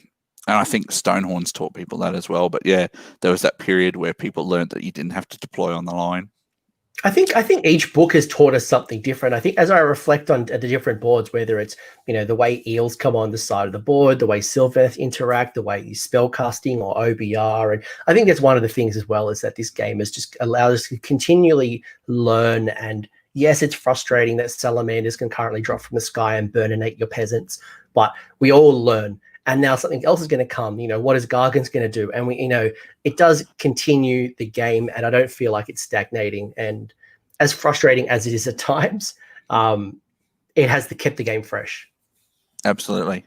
I think Stonehorns taught people that as well. But yeah, there was that period where people learnt that you didn't have to deploy on the line. I think each book has taught us something different. I think as I reflect on the different boards, whether it's, the way eels come on the side of the board, the way Sylvaneth interact, the way you spell casting or OBR, and I think that's one of the things as well, is that this game has just allowed us to continually learn. And yes, it's frustrating that salamanders can currently drop from the sky and burninate your peasants, but we all learn. And now something else is going to come. What is Gargan's going to do? And it does continue the game, and I don't feel like it's stagnating. And as frustrating as it is at times, it has kept the game fresh. Absolutely.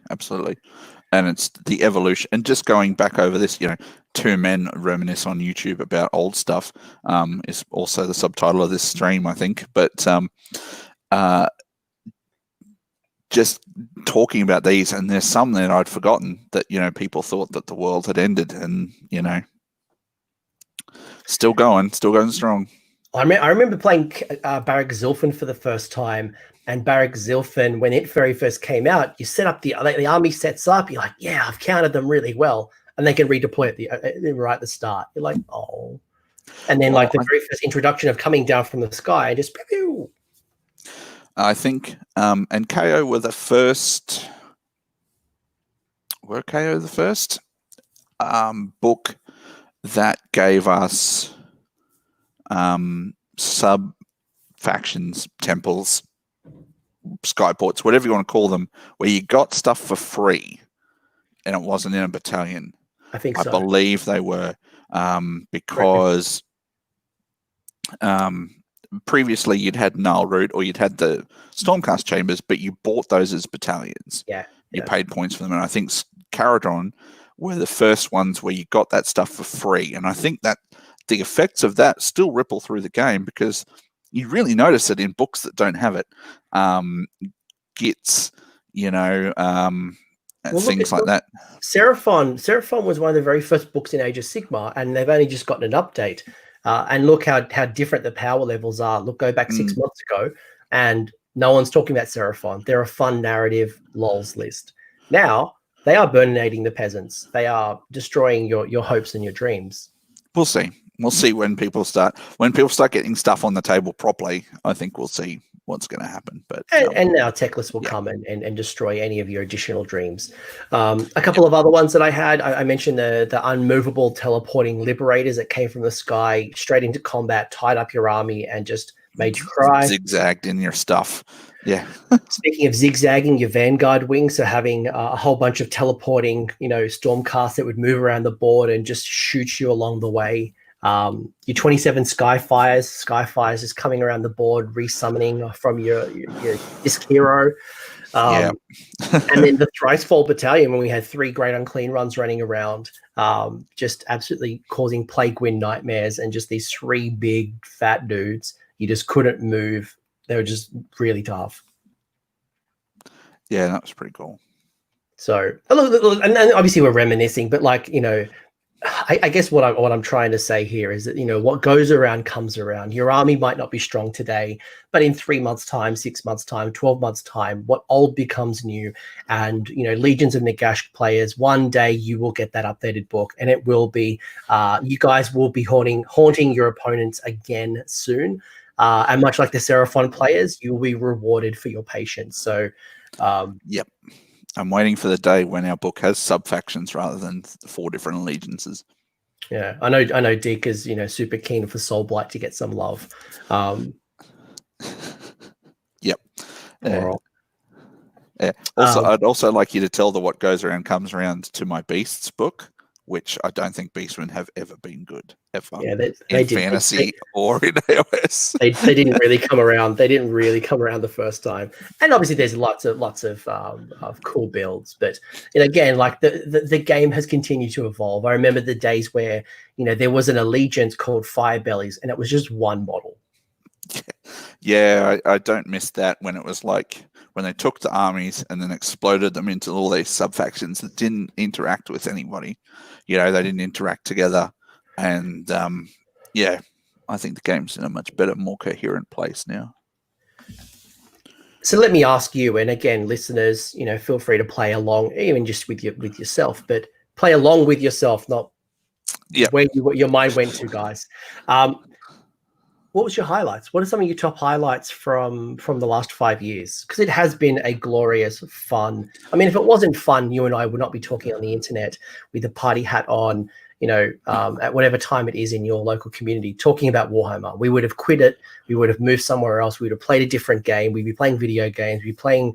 And it's the evolution. And just going back over this, two men reminisce on YouTube about old stuff is also the subtitle of this stream, I think. But just talking about these, and there's some that I'd forgotten that, people thought that the world had ended, and, still going strong. I remember playing Barak Zilfin for the first time, and Barak Zilfin, when it very first came out, you set up the army sets up, you're like, yeah, I've counted them really well, and they can redeploy right at the start. You're like, oh. And then the very first introduction of coming down from the sky, just pew. I think, and KO were the first. Were KO the first book that gave us sub factions, temples, skyports, whatever you want to call them, where you got stuff for free, and it wasn't in a battalion. I think so. I believe they were, because. Previously you'd had Null Root or you'd had the Stormcast Chambers, but you bought those as battalions. Yeah. You paid points for them. And I think Caradron were the first ones where you got that stuff for free. And I think that the effects of that still ripple through the game, because you really notice it in books that don't have it. Gits, things like that. Seraphon was one of the very first books in Age of Sigmar, and they've only just gotten an update. And look how different the power levels are. Go back 6 months ago, and no one's talking about Seraphon. They're a fun narrative lols list. Now they are burninating the peasants. They are destroying your hopes and your dreams. We'll see. We'll see when people start getting stuff on the table properly. I think we'll see what's going to happen. But and now Techless will come and destroy any of your additional dreams. A couple of other ones that I had, I mentioned the unmovable teleporting liberators that came from the sky straight into combat, tied up your army, and just made you cry. Zigzagged in your stuff. Yeah. Speaking of zigzagging, your Vanguard wings, so having a whole bunch of teleporting, Stormcasts that would move around the board and just shoot you along the way. Your 27 Skyfires is coming around the board, resummoning from your disc hero. And then the Thricefall Battalion, when we had 3 Great Unclean runs running around, just absolutely causing Plague Wind nightmares, and just these 3 big fat dudes. You just couldn't move. They were just really tough. Yeah, that was pretty cool. So, and obviously we're reminiscing, but I guess what I'm trying to say here is that, what goes around comes around. Your army might not be strong today, but in 3 months' time, 6 months' time, 12 months' time, what old becomes new. And, legions of Nagash players, one day you will get that updated book, and it will be, you guys will be haunting your opponents again soon. And much like the Seraphon players, you will be rewarded for your patience. So, yep. I'm waiting for the day when our book has sub-factions rather than 4 different allegiances. Yeah, I know Dick is, super keen for Soulblight to get some love. Yep. Yeah. Also, I'd also like you to tell the What Goes Around Comes Around to My Beasts book, which I don't think Beastmen have ever been good, ever, Yeah, in fantasy or in AOS. They didn't really come around. They didn't really come around the first time. And obviously, there's lots of cool builds. But again, like the game has continued to evolve. I remember the days where there was an allegiance called Firebellies, and it was just one model. Yeah, I don't miss that when it was like when they took the armies and then exploded them into all these sub-factions that didn't interact with anybody. They didn't interact together. And yeah, I think the game's in a much better, more coherent place now. So let me ask you, and again, listeners, feel free to play along, even just with yourself, but play along with yourself, not where your mind went to, guys. What was your highlights? What are some of your top highlights from the last 5 years? Because it has been a glorious, fun. I mean, if it wasn't fun, you and I would not be talking on the internet with a party hat on, at whatever time it is in your local community, talking about Warhammer. We would have quit it. We would have moved somewhere else. We would have played a different game. We'd be playing video games. We'd be playing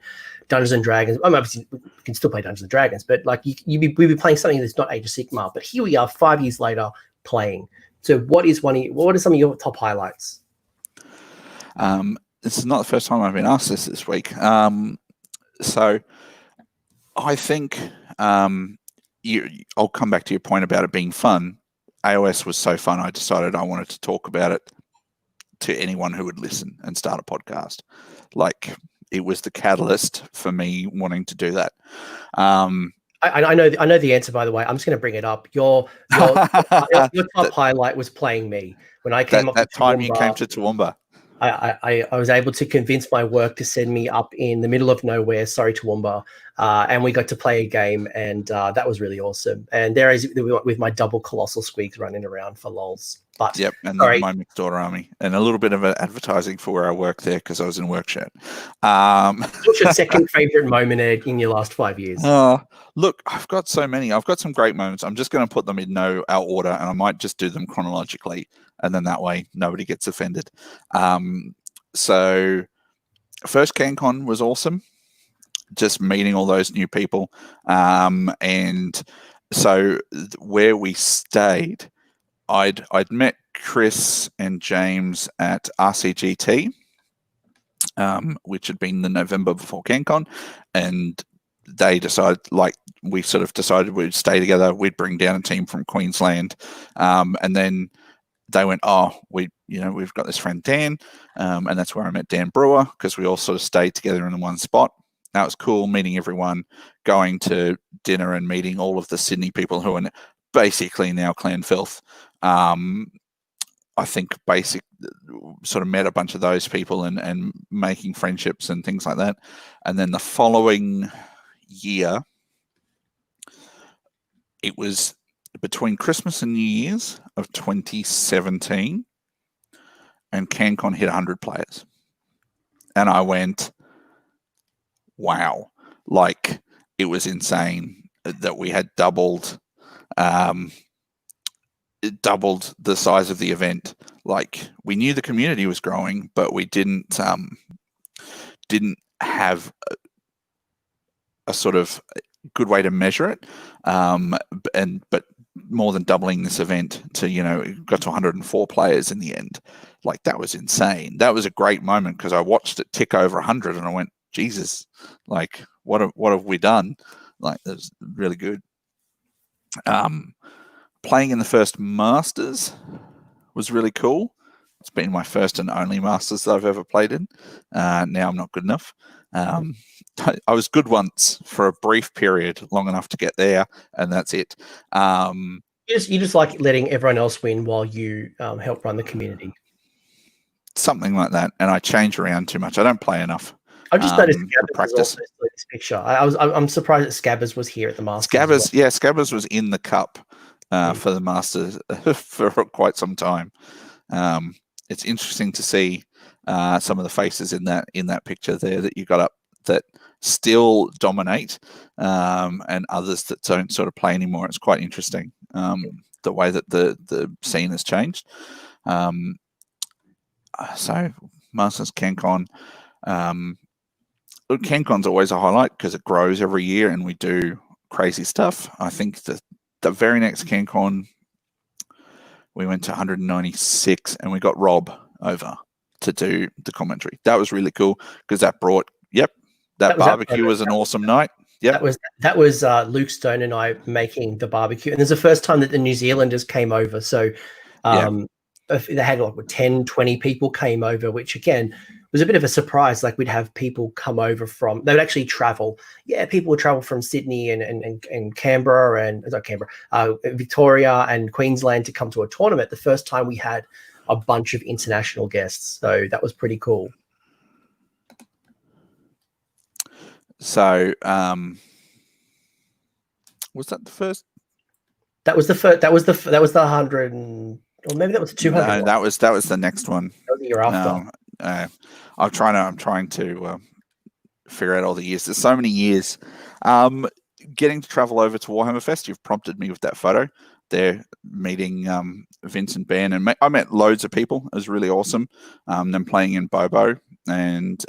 Dungeons and Dragons. I mean, obviously, we can still play Dungeons and Dragons, but like we'd be playing something that's not Age of Sigmar. But here we are, 5 years later, playing. So what are some of your top highlights? This is not the first time I've been asked this week. So I think I'll come back to your point about it being fun. AOS was so fun, I decided I wanted to talk about it to anyone who would listen and start a podcast. Like, it was the catalyst for me wanting to do that. I know the answer, by the way. I'm just going to bring it up. Your top highlight was playing me when I came up that to time Toowoomba. You came to Toowoomba. I was able to convince my work to send me up in the middle of nowhere, Toowoomba, and we got to play a game, and that was really awesome. And there is with my double colossal squeaks running around for lols. But yep, and my mixed order army, and a little bit of advertising for where I work there because I was in work shirt. What's your second favorite moment in your last 5 years? Look, I've got so many. I've got some great moments. I'm just going to put them in no order, and I might just do them chronologically, and then that way nobody gets offended. So first CanCon was awesome, just meeting all those new people. And so where we stayed, I'd met Chris and James at RCGT, which had been the November before CanCon, and they decided, we sort of decided we'd stay together. We'd bring down a team from Queensland, and then they went, we've got this friend Dan, and that's where I met Dan Brewer, because we all sort of stayed together in the one spot. That was cool, meeting everyone, going to dinner and meeting all of the Sydney people who are basically now Clan Filth. I think sort of met a bunch of those people and making friendships and things like that. And then the following year, it was between Christmas and New Year's of 2017, and CanCon hit 100 players. And I went, wow, it was insane that we had doubled the size of the event. We knew the community was growing, but we didn't have a sort of good way to measure it. But more than doubling this event to, it got to 104 players in the end. That was insane. That was a great moment because I watched it tick over 100 and I went, Jesus, what have we done? That was really good. Playing in the first Masters was really cool. It's been my first and only Masters that I've ever played in. Now I'm not good enough. I was good once for a brief period, long enough to get there, and that's it. You just like letting everyone else win while you help run the community. Something like that, and I change around too much. I don't play enough. I just noticed Scabbers was also in this picture. I'm surprised that Scabbers was here at the Masters. Scabbers was in the Cup for the Masters for quite some time. It's interesting to see some of the faces in that picture there that you got up that still dominate, and others that don't sort of play anymore. It's quite interesting the way that the scene has changed. So Masters, CanCon. CanCon's always a highlight because it grows every year and we do crazy stuff. I think that the very next CanCon, we went to 196, and we got Rob over to do the commentary. That was really cool because that brought, that barbecue was an awesome night. Yep. That was Luke Stone and I making the barbecue, and it's the first time that the New Zealanders came over. So they had like 10, 20 people came over, which again was a bit of a surprise. Like we'd have people come over from, they would actually travel. Yeah, people would travel from Sydney and Canberra and not Canberra, Victoria and Queensland to come to a tournament. The first time we had a bunch of international guests, so that was pretty cool. So was that the first? That was the first. That was the 100, or maybe that was the 200. No, that was the next one. That was the year after. I'm trying to figure out all the years. There's so many years. Getting to travel over to Warhammer Fest, you've prompted me with that photo. There, meeting Vince and Ben, and I met loads of people. It was really awesome. Then playing in Bobo and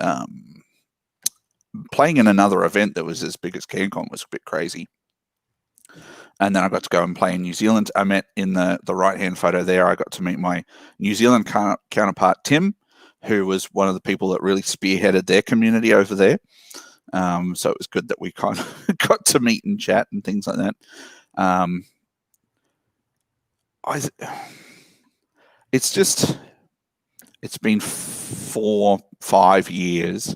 playing in another event that was as big as CanCon was a bit crazy. And then I got to go and play in New Zealand. I met in the right-hand photo there, I got to meet my New Zealand counterpart, Tim, who was one of the people that really spearheaded their community over there. So it was good that we kind of got to meet and chat and things like that. It's been 4-5 years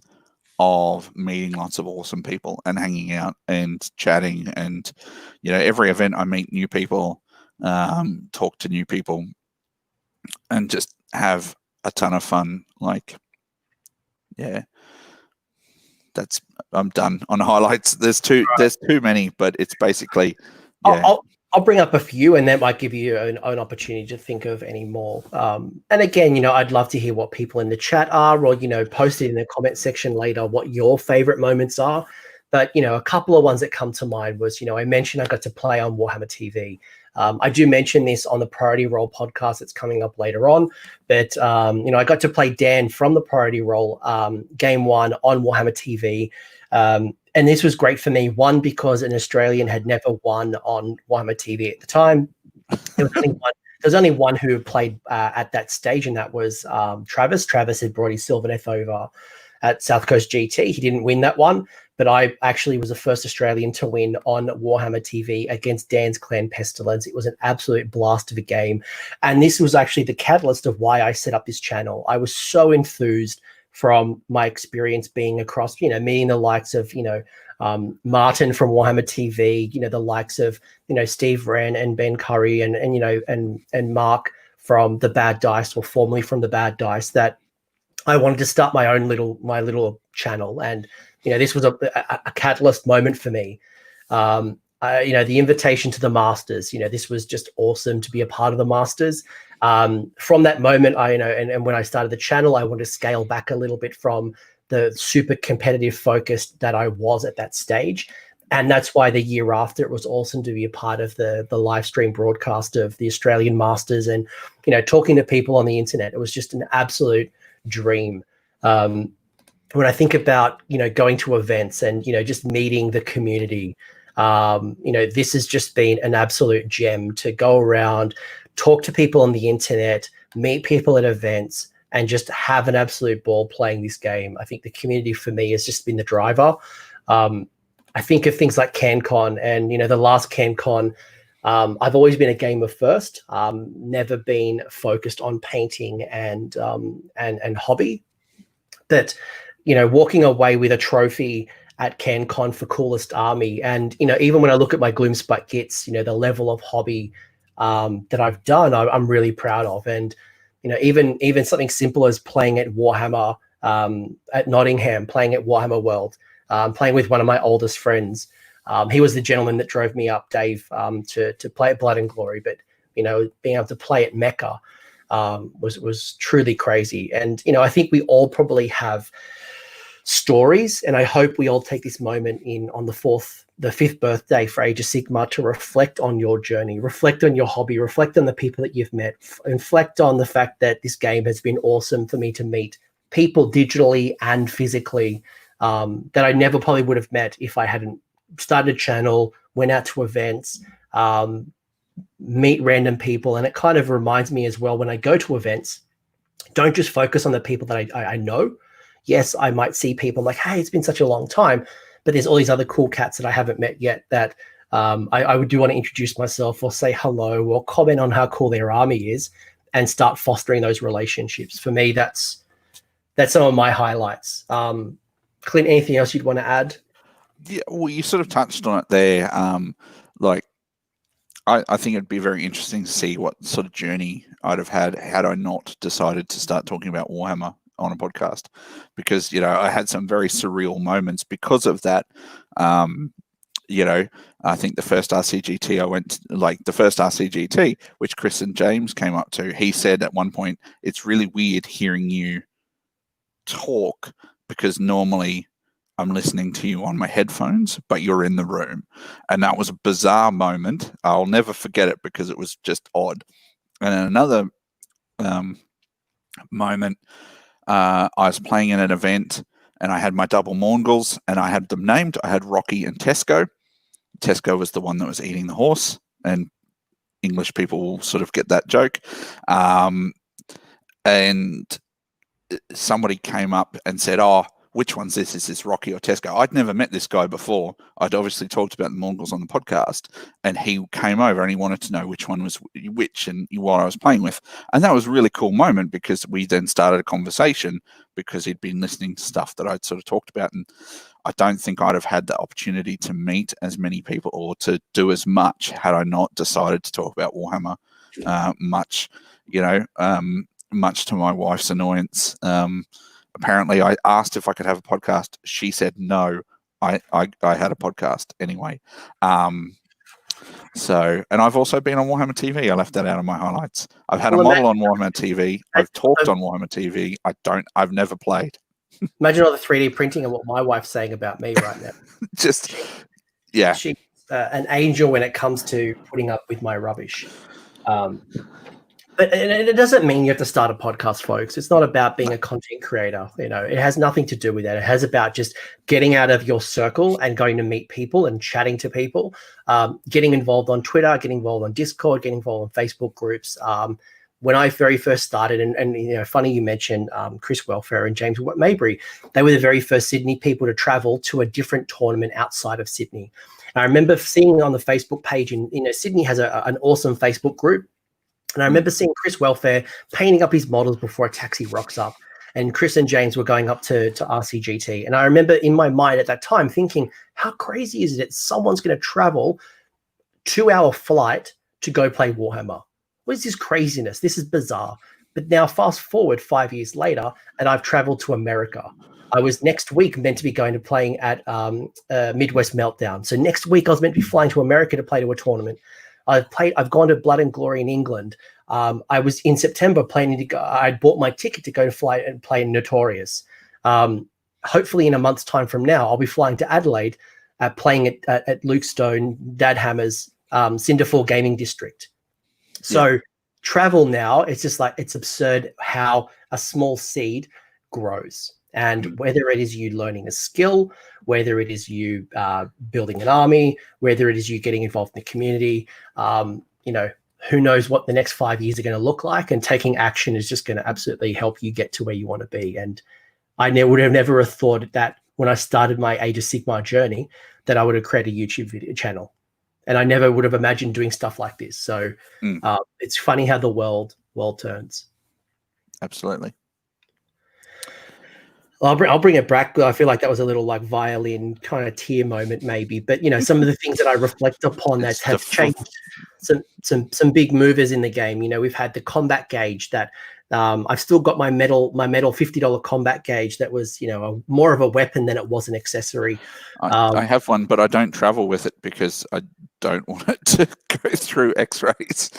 of meeting lots of awesome people and hanging out and chatting, and every event I meet new people, talk to new people, and just have a ton of fun. Like, I'm done on highlights. There's too many, but it's basically I'll bring up a few, and that might give you an opportunity to think of any more. And again, I'd love to hear what people in the chat are, or, post it in the comment section later what your favorite moments are. But, a couple of ones that come to mind was, I mentioned I got to play on Warhammer TV. I do mention this on the Priority Roll podcast that's coming up later on. But, I got to play Dan from the Priority Roll game 1 on Warhammer TV. And this was great for me, one, because an Australian had never won on Warhammer TV at the time. There was only one who played at that stage, and that was Travis. Travis had brought his Sylvaneth over at South Coast GT. He didn't win that one, but I actually was the first Australian to win on Warhammer TV against Dan's Clan Pestilence. It was an absolute blast of a game. And this was actually the catalyst of why I set up this channel. I was so enthused from my experience being across, meeting the likes of, Martin from Warhammer TV, the likes of, Steve Wren and Ben Curry and Mark from the Bad Dice, or formerly from the Bad Dice, that I wanted to start my little channel. And, this was a catalyst moment for me. The invitation to the Masters, this was just awesome to be a part of the Masters. From that moment, and when I started the channel, I wanted to scale back a little bit from the super competitive focus that I was at that stage. And that's why the year after, it was awesome to be a part of the live stream broadcast of the Australian Masters and, talking to people on the internet. It was just an absolute dream. When I think about, going to events and, just meeting the community, this has just been an absolute gem to go around, talk to people on the internet, meet people at events, and just have an absolute ball playing this game. I think the community for me has just been the driver. I think of things like CanCon and, the last CanCon, I've always been a gamer first, never been focused on painting and hobby. But, walking away with a trophy at CanCon for coolest army, and even when I look at my Gloomspite kits, the level of hobby that I've done, I'm really proud of. And even something simple as playing at Warhammer at Nottingham, playing at Warhammer World, playing with one of my oldest friends. He was the gentleman that drove me up, Dave, to play at Blood and Glory. But being able to play at Mecca was truly crazy. And I think we all probably have stories, and I hope we all take this moment on the 5th birthday for Age of Sigmar to reflect on your journey, reflect on your hobby, reflect on the people that you've met, reflect on the fact that this game has been awesome for me to meet people digitally and physically that I never probably would have met if I hadn't started a channel, went out to events, meet random people. And it kind of reminds me as well, when I go to events, don't just focus on the people that I know. Yes, I might see people like, hey, it's been such a long time, but there's all these other cool cats that I haven't met yet that I would do want to introduce myself or say hello or comment on how cool their army is and start fostering those relationships. For me, that's some of my highlights. Clint, anything else you'd want to add? Yeah, well, you sort of touched on it there. I think it'd be very interesting to see what sort of journey I'd have had I not decided to start talking about Warhammer on a podcast, because, I had some very surreal moments because of that. I think the first RCGT I went to, the first RCGT, which Chris and James came up to, he said at one point, it's really weird hearing you talk because normally I'm listening to you on my headphones, but you're in the room. And that was a bizarre moment. I'll never forget it because it was just odd. And then another moment, I was playing in an event and I had my double Mongols and I had them named. I had Rocky and Tesco. Tesco was the one that was eating the horse, and English people will sort of get that joke. And somebody came up and said, oh, which one's this? Is this Rocky or Tesco? I'd never met this guy before. I'd obviously talked about the Mongols on the podcast, and he came over and he wanted to know which one was which and what I was playing with. And that was a really cool moment because we then started a conversation because he'd been listening to stuff that I'd sort of talked about. And I don't think I'd have had the opportunity to meet as many people or to do as much had I not decided to talk about Warhammer much to my wife's annoyance. Apparently, I asked if I could have a podcast. She said no. I had a podcast anyway. And I've also been on Warhammer TV. I left that out of my highlights. I've had a model on Warhammer TV. I've talked on Warhammer TV. I've never played. Imagine all the 3D printing and what my wife's saying about me right now. Just, yeah. She's an angel when it comes to putting up with my rubbish. But it doesn't mean you have to start a podcast, folks. It's not about being a content creator. It has nothing to do with that. It has about just getting out of your circle and going to meet people and chatting to people, getting involved on Twitter, getting involved on Discord, getting involved in Facebook groups. When I very first started, and funny you mentioned Chris Welfare and James Mabry, they were the very first Sydney people to travel to a different tournament outside of Sydney. And I remember seeing on the Facebook page, Sydney has an awesome Facebook group. And I remember seeing Chris Welfare painting up his models before a taxi rocks up. And Chris and James were going up to RCGT. And I remember in my mind at that time thinking, how crazy is it that someone's going to travel 2-hour flight to go play Warhammer? What is this craziness? This is bizarre. But now fast forward 5 years later, and I've traveled to America. I was next week meant to be going to playing at Midwest Meltdown. So next week I was meant to be flying to America to play to a tournament. I've gone to Blood and Glory in England. I was in September planning to go. I'd bought my ticket to go to fly and play in Notorious. Hopefully in a month's time from now, I'll be flying to Adelaide, playing at Luke Stone, Dad Hammer's Cinderfall Gaming District. So travel now, it's just like, it's absurd how a small seed grows. And whether it is you learning a skill, whether it is you building an army, whether it is you getting involved in the community, who knows what the next 5 years are going to look like, and taking action is just going to absolutely help you get to where you want to be. And I would have never thought that when I started my Age of Sigmar journey that I would have created a YouTube video channel. And I never would have imagined doing stuff like this. So it's funny how the world turns. Absolutely. I'll bring it back. I feel like that was a little like violin kind of tear moment maybe. But, some of the things that I reflect upon that have changed some big movers in the game. We've had the combat gauge that I've still got my metal $50 combat gauge that was, more of a weapon than it was an accessory. I have one, but I don't travel with it because I don't want it to go through X-rays.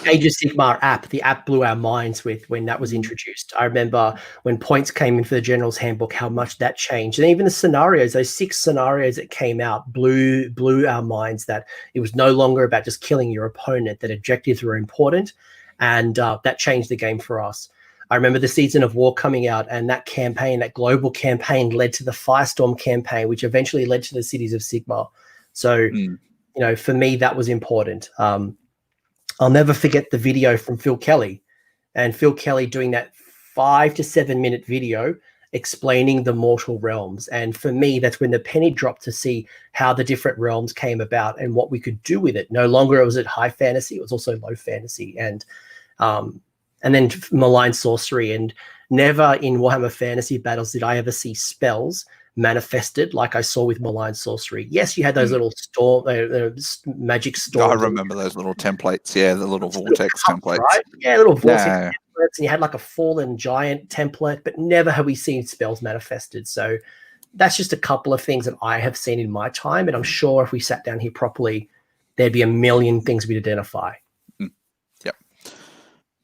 Age of Sigmar app, the app blew our minds when that was introduced. I remember when points came in for the General's Handbook, how much that changed. And even the scenarios, those 6 scenarios that came out blew our minds, that it was no longer about just killing your opponent, that objectives were important. And that changed the game for us. I remember the Season of War coming out, and that campaign, that global campaign, led to the Firestorm campaign, which eventually led to the Cities of Sigmar. So for me, that was important. I'll never forget the video from Phil Kelly, and Phil Kelly doing that 5 to 7 minute video explaining the mortal realms. And for me, that's when the penny dropped to see how the different realms came about and what we could do with it. No longer was it high fantasy, it was also low fantasy. And then malign sorcery. And never in Warhammer Fantasy Battles did I ever see spells manifested like I saw with malign sorcery. Yes, you had those little magic storms. I remember those little templates. Yeah, the little vortex templates. Right? Yeah, little vortex templates. And you had like a fallen giant template, but never have we seen spells manifested. So that's just a couple of things that I have seen in my time. And I'm sure if we sat down here properly, there'd be a million things we'd identify.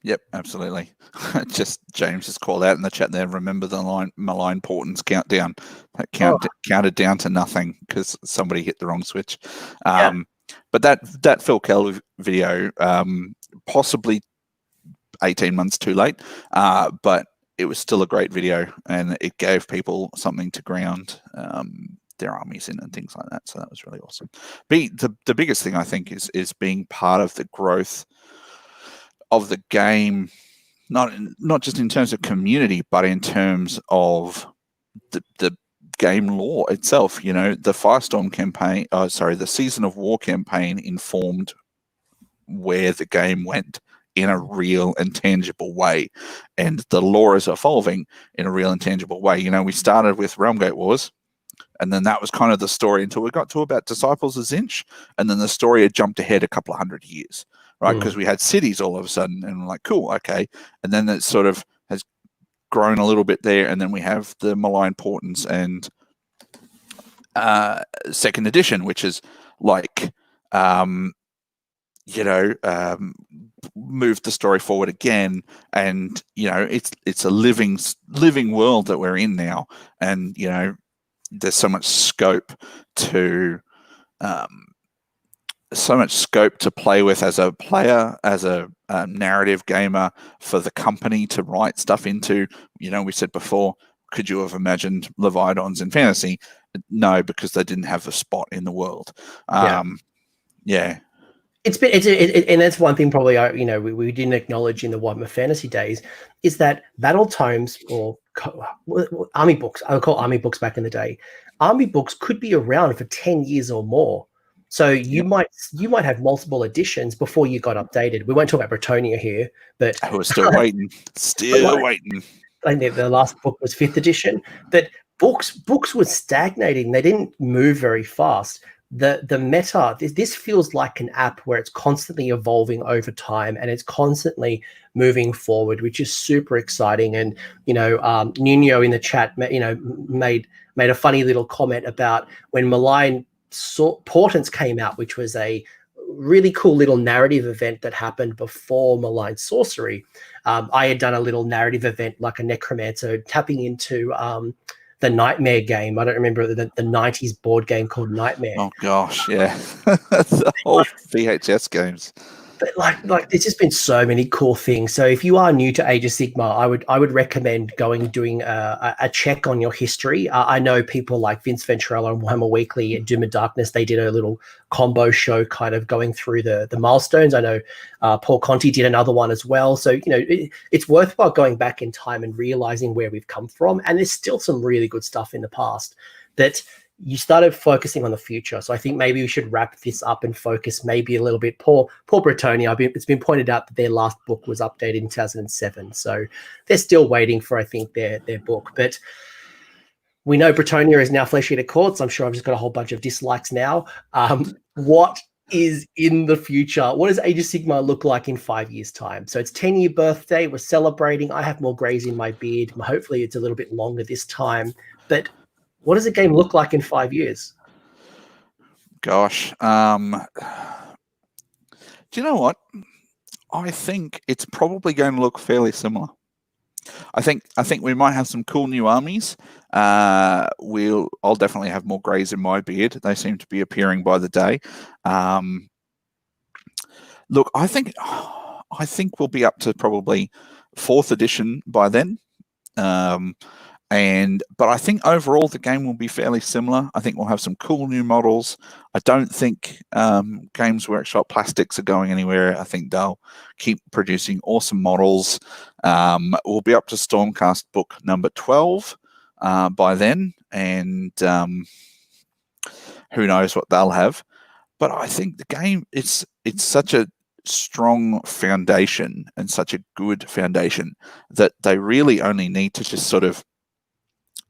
Yep, absolutely. James just called out in the chat there. Remember the malign portents countdown? That counted down to nothing because somebody hit the wrong switch. But that Phil Kelly video, possibly 18 months too late, but it was still a great video, and it gave people something to ground their armies in and things like that. So that was really awesome. The biggest thing I think is being part of the growth of the game, not just in terms of community, but in terms of the game lore itself. The Firestorm campaign, the Season of War campaign informed where the game went in a real and tangible way, and the lore is evolving in a real and tangible way. We started with Realmgate Wars, and then that was kind of the story until we got to about Disciples of Tzeentch, and then the story had jumped ahead a couple of hundred years. Right, because we had cities all of a sudden, and we're like, cool, okay. And then it sort of has grown a little bit there, and then we have the malign portents and second edition, which is like, moved the story forward again, and it's a living world that we're in now, and there's so much scope to. So much scope to play with as a player, as a narrative gamer, for the company to write stuff into. We said before, could you have imagined Leviatans in fantasy? No, because they didn't have a spot in the world. Yeah. And that's one thing probably we didn't acknowledge in the Warhammer Fantasy days is that battle tomes or army books, I would call army books back in the day, army books could be around for 10 years or more. So you might have multiple editions before you got updated. We won't talk about Bretonia here, but we're still waiting. Waiting. I think the last book was 5th edition. But books were stagnating. They didn't move very fast. The meta, this feels like an app where it's constantly evolving over time, and it's constantly moving forward, which is super exciting. And Nuno in the chat made a funny little comment about when malign portents came out, which was a really cool little narrative event that happened before malign sorcery. I had done a little narrative event like a necromancer tapping into the Nightmare game. I don't remember the 90s board game called Nightmare. Oh gosh, yeah. The whole VHS games. But like there's just been so many cool things. So if you are new to Age of Sigmar, I would recommend doing a check on your history. I know people like Vince Venturello and Warhammer Weekly and Doom and Darkness, they did a little combo show kind of going through the milestones. I know Paul Conti did another one as well. So it's worthwhile going back in time and realizing where we've come from. And there's still some really good stuff in the past that you started focusing on the future. So I think maybe we should wrap this up and focus maybe a little bit. Poor Bretonia, it's been pointed out that their last book was updated in 2007. So they're still waiting for, I think, their book. But we know Bretonia is now Flesh Eater Courts. I'm sure I've just got a whole bunch of dislikes now. What is in the future? What does Age of Sigmar look like in 5 years' time? So it's 10-year birthday. We're celebrating. I have more grays in my beard. Hopefully it's a little bit longer this time. But what does the game look like in 5 years? Gosh. Do you know what? I think it's probably going to look fairly similar. I think we might have some cool new armies. I'll definitely have more greys in my beard. They seem to be appearing by the day. Look, I think we'll be up to probably 4th edition by then. But I think overall the game will be fairly similar. I think we'll have some cool new models. I don't think Games Workshop Plastics are going anywhere. I think they'll keep producing awesome models. We'll be up to Stormcast book number 12 by then, and who knows what they'll have. But I think the game, it's such a strong foundation and such a good foundation that they really only need to just sort of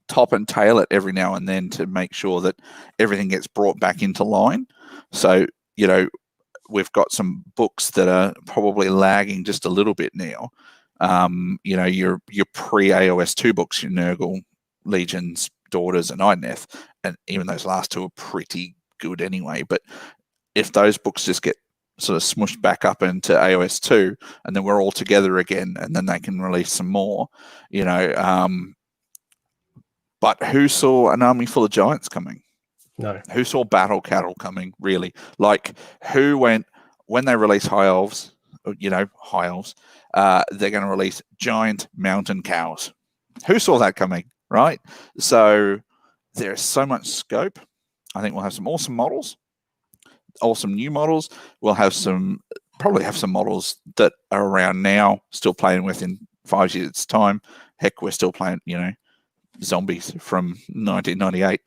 top and tail it every now and then to make sure that everything gets brought back into line. So, we've got some books that are probably lagging just a little bit now. Your pre-AOS 2 books, your Nurgle, Legions, Daughters, and Idoneth, and even those last two are pretty good anyway. But if those books just get sort of smushed back up into AOS 2, and then we're all together again, and then they can release some more, But who saw an army full of giants coming? No. Who saw battle cattle coming, really? Like, who went, when they release high elves, high elves, they're going to release giant mountain cows. Who saw that coming, right? So there's so much scope. I think we'll have some awesome models, awesome new models. We'll have probably have some models that are around now, still playing with in 5 years' time. Heck, we're still playing, zombies from 1998.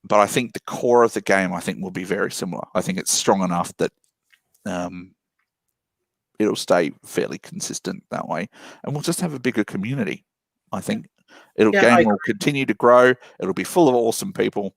But I think the core of the game, will be very similar. I think it's strong enough that it'll stay fairly consistent that way, and we'll just have a bigger community. I think game will continue to grow. It'll be full of awesome people,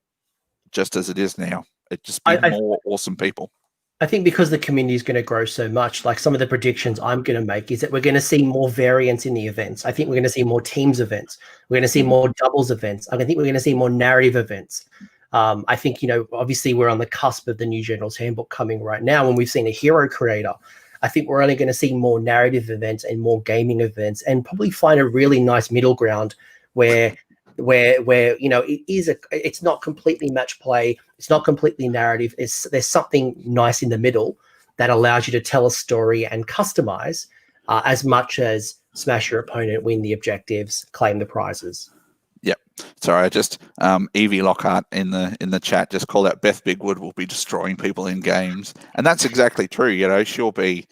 just as it is now. It just be more awesome people. I think because the community is going to grow so much, like some of the predictions I'm going to make is that we're going to see more variance in the events. I think we're going to see more teams events. We're going to see more doubles events. I think we're going to see more narrative events. I think, obviously we're on the cusp of the new General's Handbook coming right now, and we've seen a hero creator. I think we're only going to see more narrative events and more gaming events, and probably find a really nice middle ground where it's not completely match play, it's not completely narrative. There's something nice in the middle that allows you to tell a story and customize as much as smash your opponent, win the objectives, claim the prizes. Yep. Sorry, I just Evie Lockhart in the chat just called out Beth Bigwood will be destroying people in games, and that's exactly true. She'll be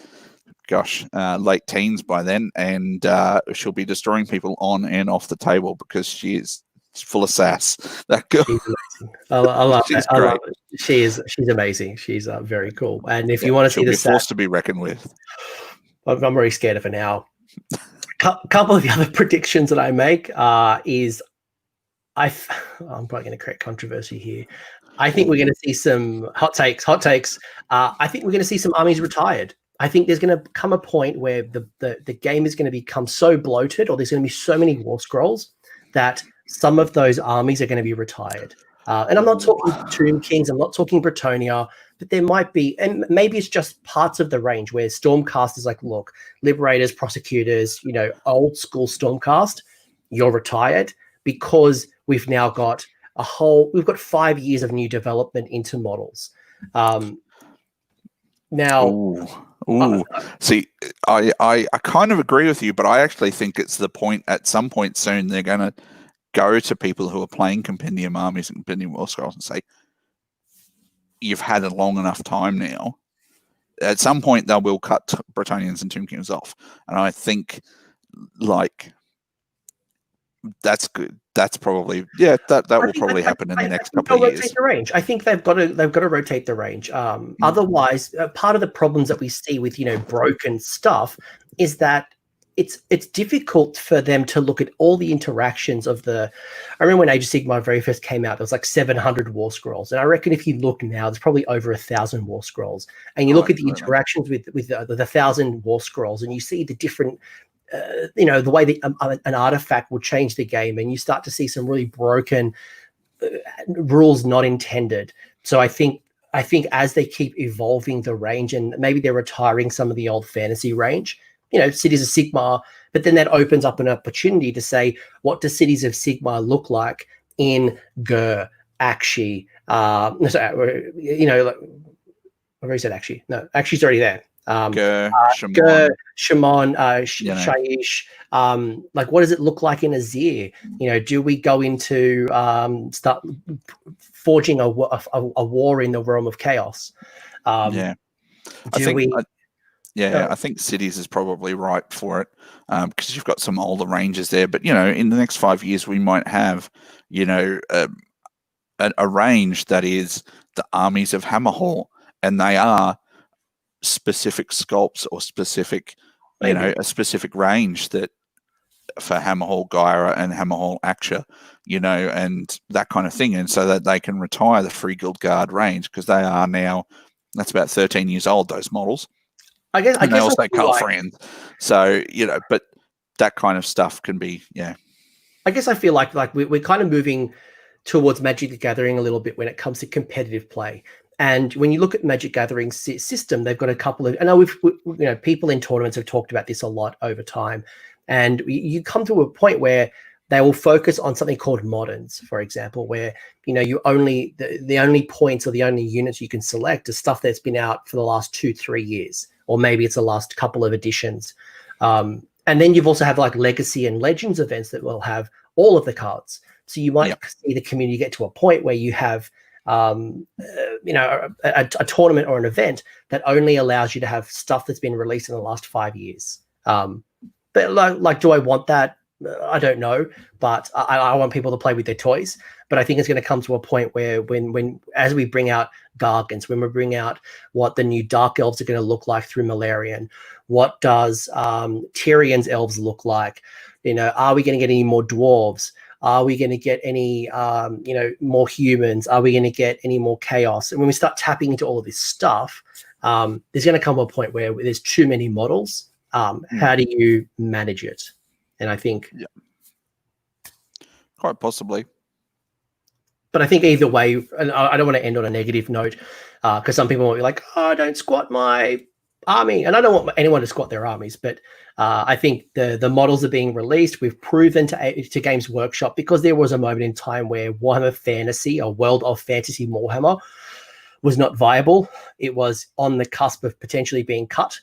late teens by then, and she'll be destroying people on and off the table because she's full of sass. That girl, she's amazing. I love she's it. I great. love it. She's amazing. She's very cool. And if you want to see the force to be reckoned with, I'm really scared of her now. A couple of the other predictions that I make is I'm probably going to create controversy here. I think we're going to see some hot takes. I think we're going to see some armies retired. I think there's going to come a point where the game is going to become so bloated, or there's going to be so many war scrolls that some of those armies are going to be retired. And I'm not talking Tomb Kings, I'm not talking Bretonia, but there might be, and maybe it's just parts of the range where Stormcast is like, look, Liberators, Prosecutors, old school Stormcast, you're retired, because we've now got we've got 5 years of new development into models. See, I kind of agree with you, but I actually think it's the point, at some point soon, they're going to go to people who are playing Compendium armies and Compendium War Scrolls and say, you've had a long enough time now. At some point, they will cut Bretonians and Tomb Kings off. And I think, that's good. That's probably, that will probably happen in the next couple of years. Rotate the range. I think they've got to rotate the range. Otherwise, part of the problems that we see with broken stuff is that it's difficult for them to look at all the interactions of I remember when Age of Sigmar very first came out, there was like 700 war scrolls, and I reckon if you look now, there's probably over 1,000 war scrolls, and you look at the interactions with the 1,000 war scrolls, and you see the different. The way that an artifact will change the game, and you start to see some really broken rules not intended. So I think as they keep evolving the range, and maybe they're retiring some of the old fantasy range, Cities of Sigmar, but then that opens up an opportunity to say, what do Cities of Sigmar look like in Gur, Akshi? I've already said Akshi. No, Akshi's already there. Shimon, Shimon, you know. Shaish. Like, what does it look like in Azir? You know, do we go into start forging a war in the realm of chaos? I think cities is probably ripe for it, because you've got some older ranges there. But, you know, in the next 5 years, we might have, you know, a range that is the armies of Hammerhall, and they are specific sculpts or specific, you know, a specific range that for Hammerhall Gyra and Hammerhall Aksha, you know, and that kind of thing. And so that they can retire the Free Guild Guard range, because they are now, that's about 13 years old, those models. I guess they also Calfrians. So, you know, but that kind of stuff can be, I guess I feel like we're kind of moving towards Magic the Gathering a little bit when it comes to competitive play. And when you look at Magic Gathering's system, they've got a couple of, I know people in tournaments have talked about this a lot over time. And you come to a point where they will focus on something called moderns, for example, where, you know, the only points or the only units you can select is stuff that's been out for the last 2-3 years, or maybe it's the last couple of editions. And then you've also have like Legacy and Legends events that will have all of the cards. So you might see the community get to a point where you have, you know, a tournament or an event that only allows you to have stuff that's been released in the last 5 years. But like, do I want that? I don't know, but I want people to play with their toys. But I think it's going to come to a point where as we bring out Gargants, when we bring out what the new Dark Elves are going to look like through Malarian, what does Tyrion's Elves look like? You know, are we going to get any more Dwarves? Are we going to get any, you know, more humans? Are we going to get any more chaos? And when we start tapping into all of this stuff, there's going to come a point where there's too many models. How do you manage it? And I think, quite possibly. But I think either way, and I don't want to end on a negative note, because some people will be like, "Oh, don't squat my army," and I don't want anyone to squat their armies. But I think the models are being released. We've proven to Games Workshop, because there was a moment in time where Warhammer Fantasy, a World of Fantasy Warhammer, was not viable. It was on the cusp of potentially being cut.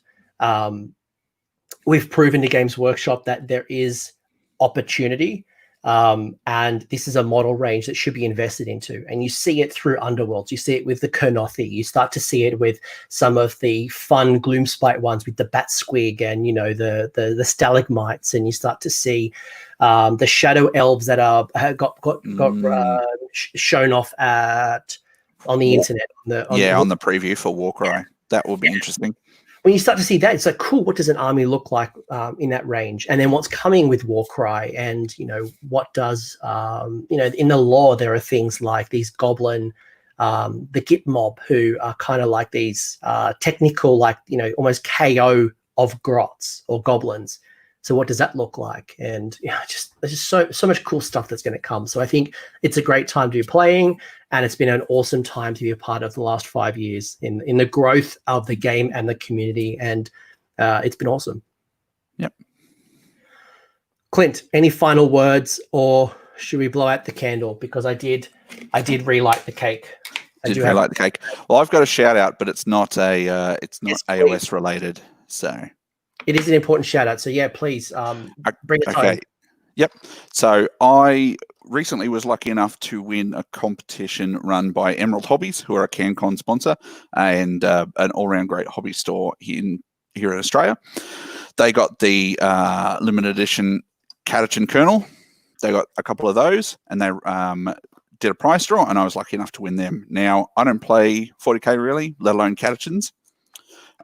We've proven to Games Workshop that there is opportunity, and this is a model range that should be invested into. And you see it through Underworlds. You see it with the Kernothi. You start to see it with some of the fun Gloomspite ones with the Bat Squig and, you know, the Stalagmites. And you start to see the Shadow Elves that got shown off on the internet. On the preview for Warcry. That will be interesting. When you start to see that, it's like, cool, what does an army look like in that range? And then what's coming with Warcry, and, you know, what does, you know, in the lore, there are things like these goblin, the Git mob, who are kind of like these technical, like, you know, almost KO of grots or goblins. So what does that look like? And there's just so much cool stuff that's going to come. So I think it's a great time to be playing, and it's been an awesome time to be a part of the last 5 years in the growth of the game and the community, and it's been awesome. Yep. Clint, any final words, or should we blow out the candle? Because I did relight the cake. Did you relight the cake? Well, I've got a shout out, but it's not AOS related, so. It is an important shout out. So yeah, please bring it home. Yep. So I recently was lucky enough to win a competition run by Emerald Hobbies, who are a CanCon sponsor and an all-round great hobby store here in Australia. They got the limited edition Catachan Kernel. They got a couple of those, and they did a prize draw, and I was lucky enough to win them. Now, I don't play 40k really, let alone Catachans.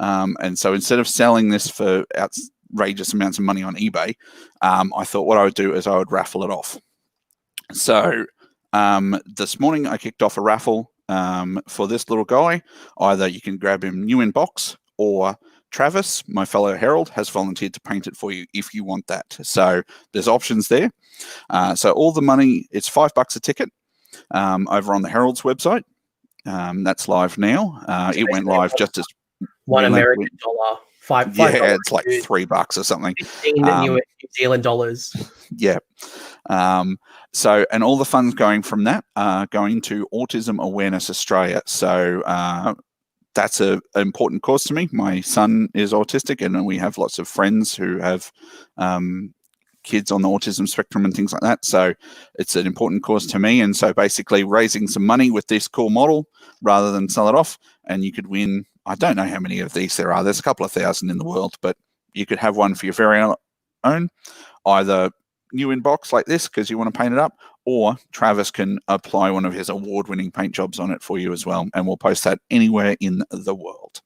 And so instead of selling this for outrageous amounts of money on eBay, I thought what I would do is I would raffle it off. So this morning I kicked off a raffle for this little guy. Either you can grab him new in box, or Travis, my fellow Herald, has volunteered to paint it for you if you want that. So there's options there. So all the money, it's $5 a ticket over on the Herald's website. That's live now. It went live just as $1 American dollar, five. Yeah, it's like $3 or something. 15 New Zealand dollars. Yeah. So, and all the funds going from that are going to Autism Awareness Australia. So that's an important cause to me. My son is autistic, and we have lots of friends who have kids on the autism spectrum and things like that. So it's an important cause to me. And so basically raising some money with this cool model rather than sell it off, and you could win, I don't know how many of these there are. There's a couple of thousand in the world, but you could have one for your very own, either new in box like this because you want to paint it up, or Travis can apply one of his award-winning paint jobs on it for you as well. And we'll post that anywhere in the world.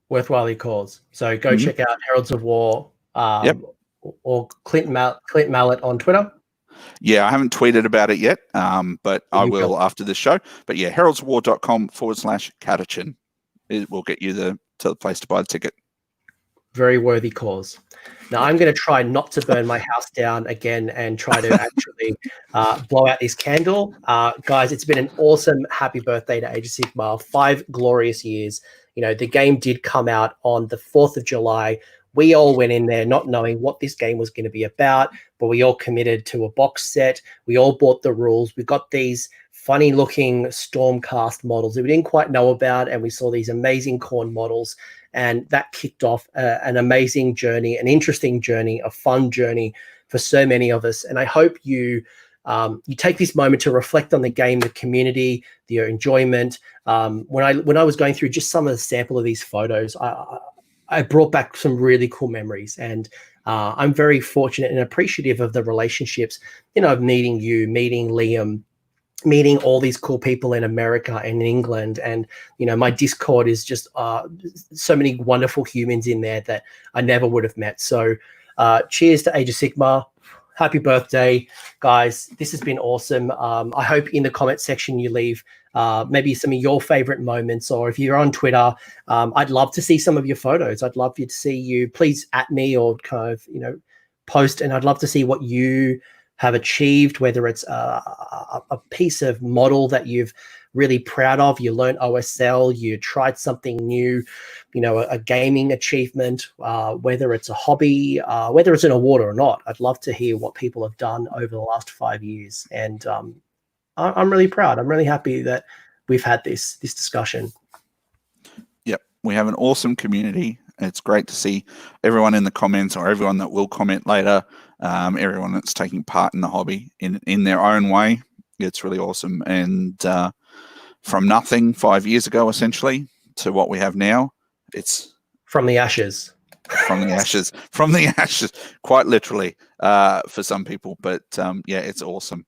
Worthwhile cause. So go check out Heralds of War. Or Clint Mallet on Twitter. Yeah, I haven't tweeted about it yet, but I will after this show. But yeah, heraldsofwar.com/Catachin. It will get you to the place to buy the ticket. Very worthy cause. Now, I'm going to try not to burn my house down again and try to actually blow out this candle. Guys, it's been an awesome happy birthday to Age of Sigmar. 5 glorious years. You know, the game did come out on the 4th of July. We all went in there not knowing what this game was going to be about, but we all committed to a box set. We all bought the rules. We got these funny-looking Stormcast models that we didn't quite know about, and we saw these amazing Khorne models, and that kicked off an amazing journey, an interesting journey, a fun journey for so many of us. And I hope you take this moment to reflect on the game, the community, your enjoyment. When I was going through just some of the sample of these photos, I brought back some really cool memories, and I'm very fortunate and appreciative of the relationships, of meeting you, meeting Liam, meeting all these cool people in America and in England. And, my Discord is just so many wonderful humans in there that I never would have met. So cheers to Age of Sigmar. Happy birthday, guys. This has been awesome. I hope in the comment section you leave maybe some of your favorite moments, or if you're on Twitter, I'd love to see some of your photos. I'd love to see you. Please at me or kind of, post, and I'd love to see what you have achieved, whether it's a piece of model that you've really proud of, you learned OSL, you tried something new, a gaming achievement, whether it's a hobby, whether it's an award or not. I'd love to hear what people have done over the last 5 years. And I'm really proud. I'm really happy that we've had this discussion. Yep. We have an awesome community. It's great to see everyone in the comments, or everyone that will comment later, everyone that's taking part in the hobby in their own way. It's really awesome. And from nothing 5 years ago, essentially, to what we have now, it's from the ashes. From the ashes, quite literally, for some people. But yeah, it's awesome.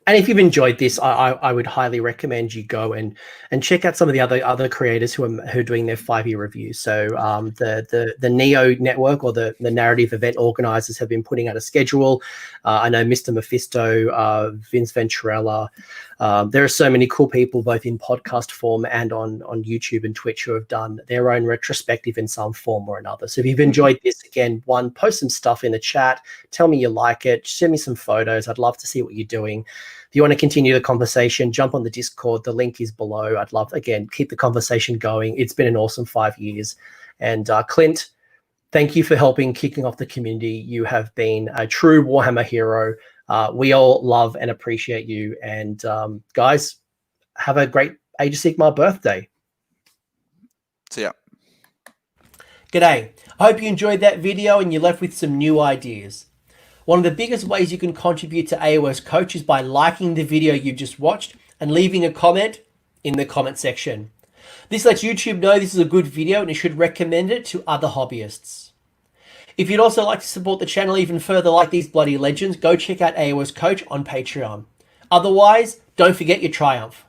And if you've enjoyed this, I would highly recommend you go and check out some of the other creators who are doing their 5-year reviews. So the Neo Network, or the narrative event organizers, have been putting out a schedule. I know Mr. Mephisto, Vince Venturella. There are so many cool people, both in podcast form and on YouTube and Twitch, who have done their own retrospective in some form or another. So if you've enjoyed this, again, post some stuff in the chat. Tell me you like it. Send me some photos. I'd love to see what you're doing. If you want to continue the conversation, jump on the Discord. The link is below. I'd love, again, keep the conversation going. It's been an awesome 5 years. And Clint, thank you for kicking off the community. You have been a true Warhammer hero. We all love and appreciate you. And guys, have a great Age of Sigmar birthday. See ya. G'day. I hope you enjoyed that video and you left with some new ideas. One of the biggest ways you can contribute to AOS Coach is by liking the video you just watched and leaving a comment in the comment section. This lets YouTube know this is a good video and it should recommend it to other hobbyists. If you'd also like to support the channel even further like these bloody legends, go check out AOS Coach on Patreon. Otherwise, don't forget your triumph.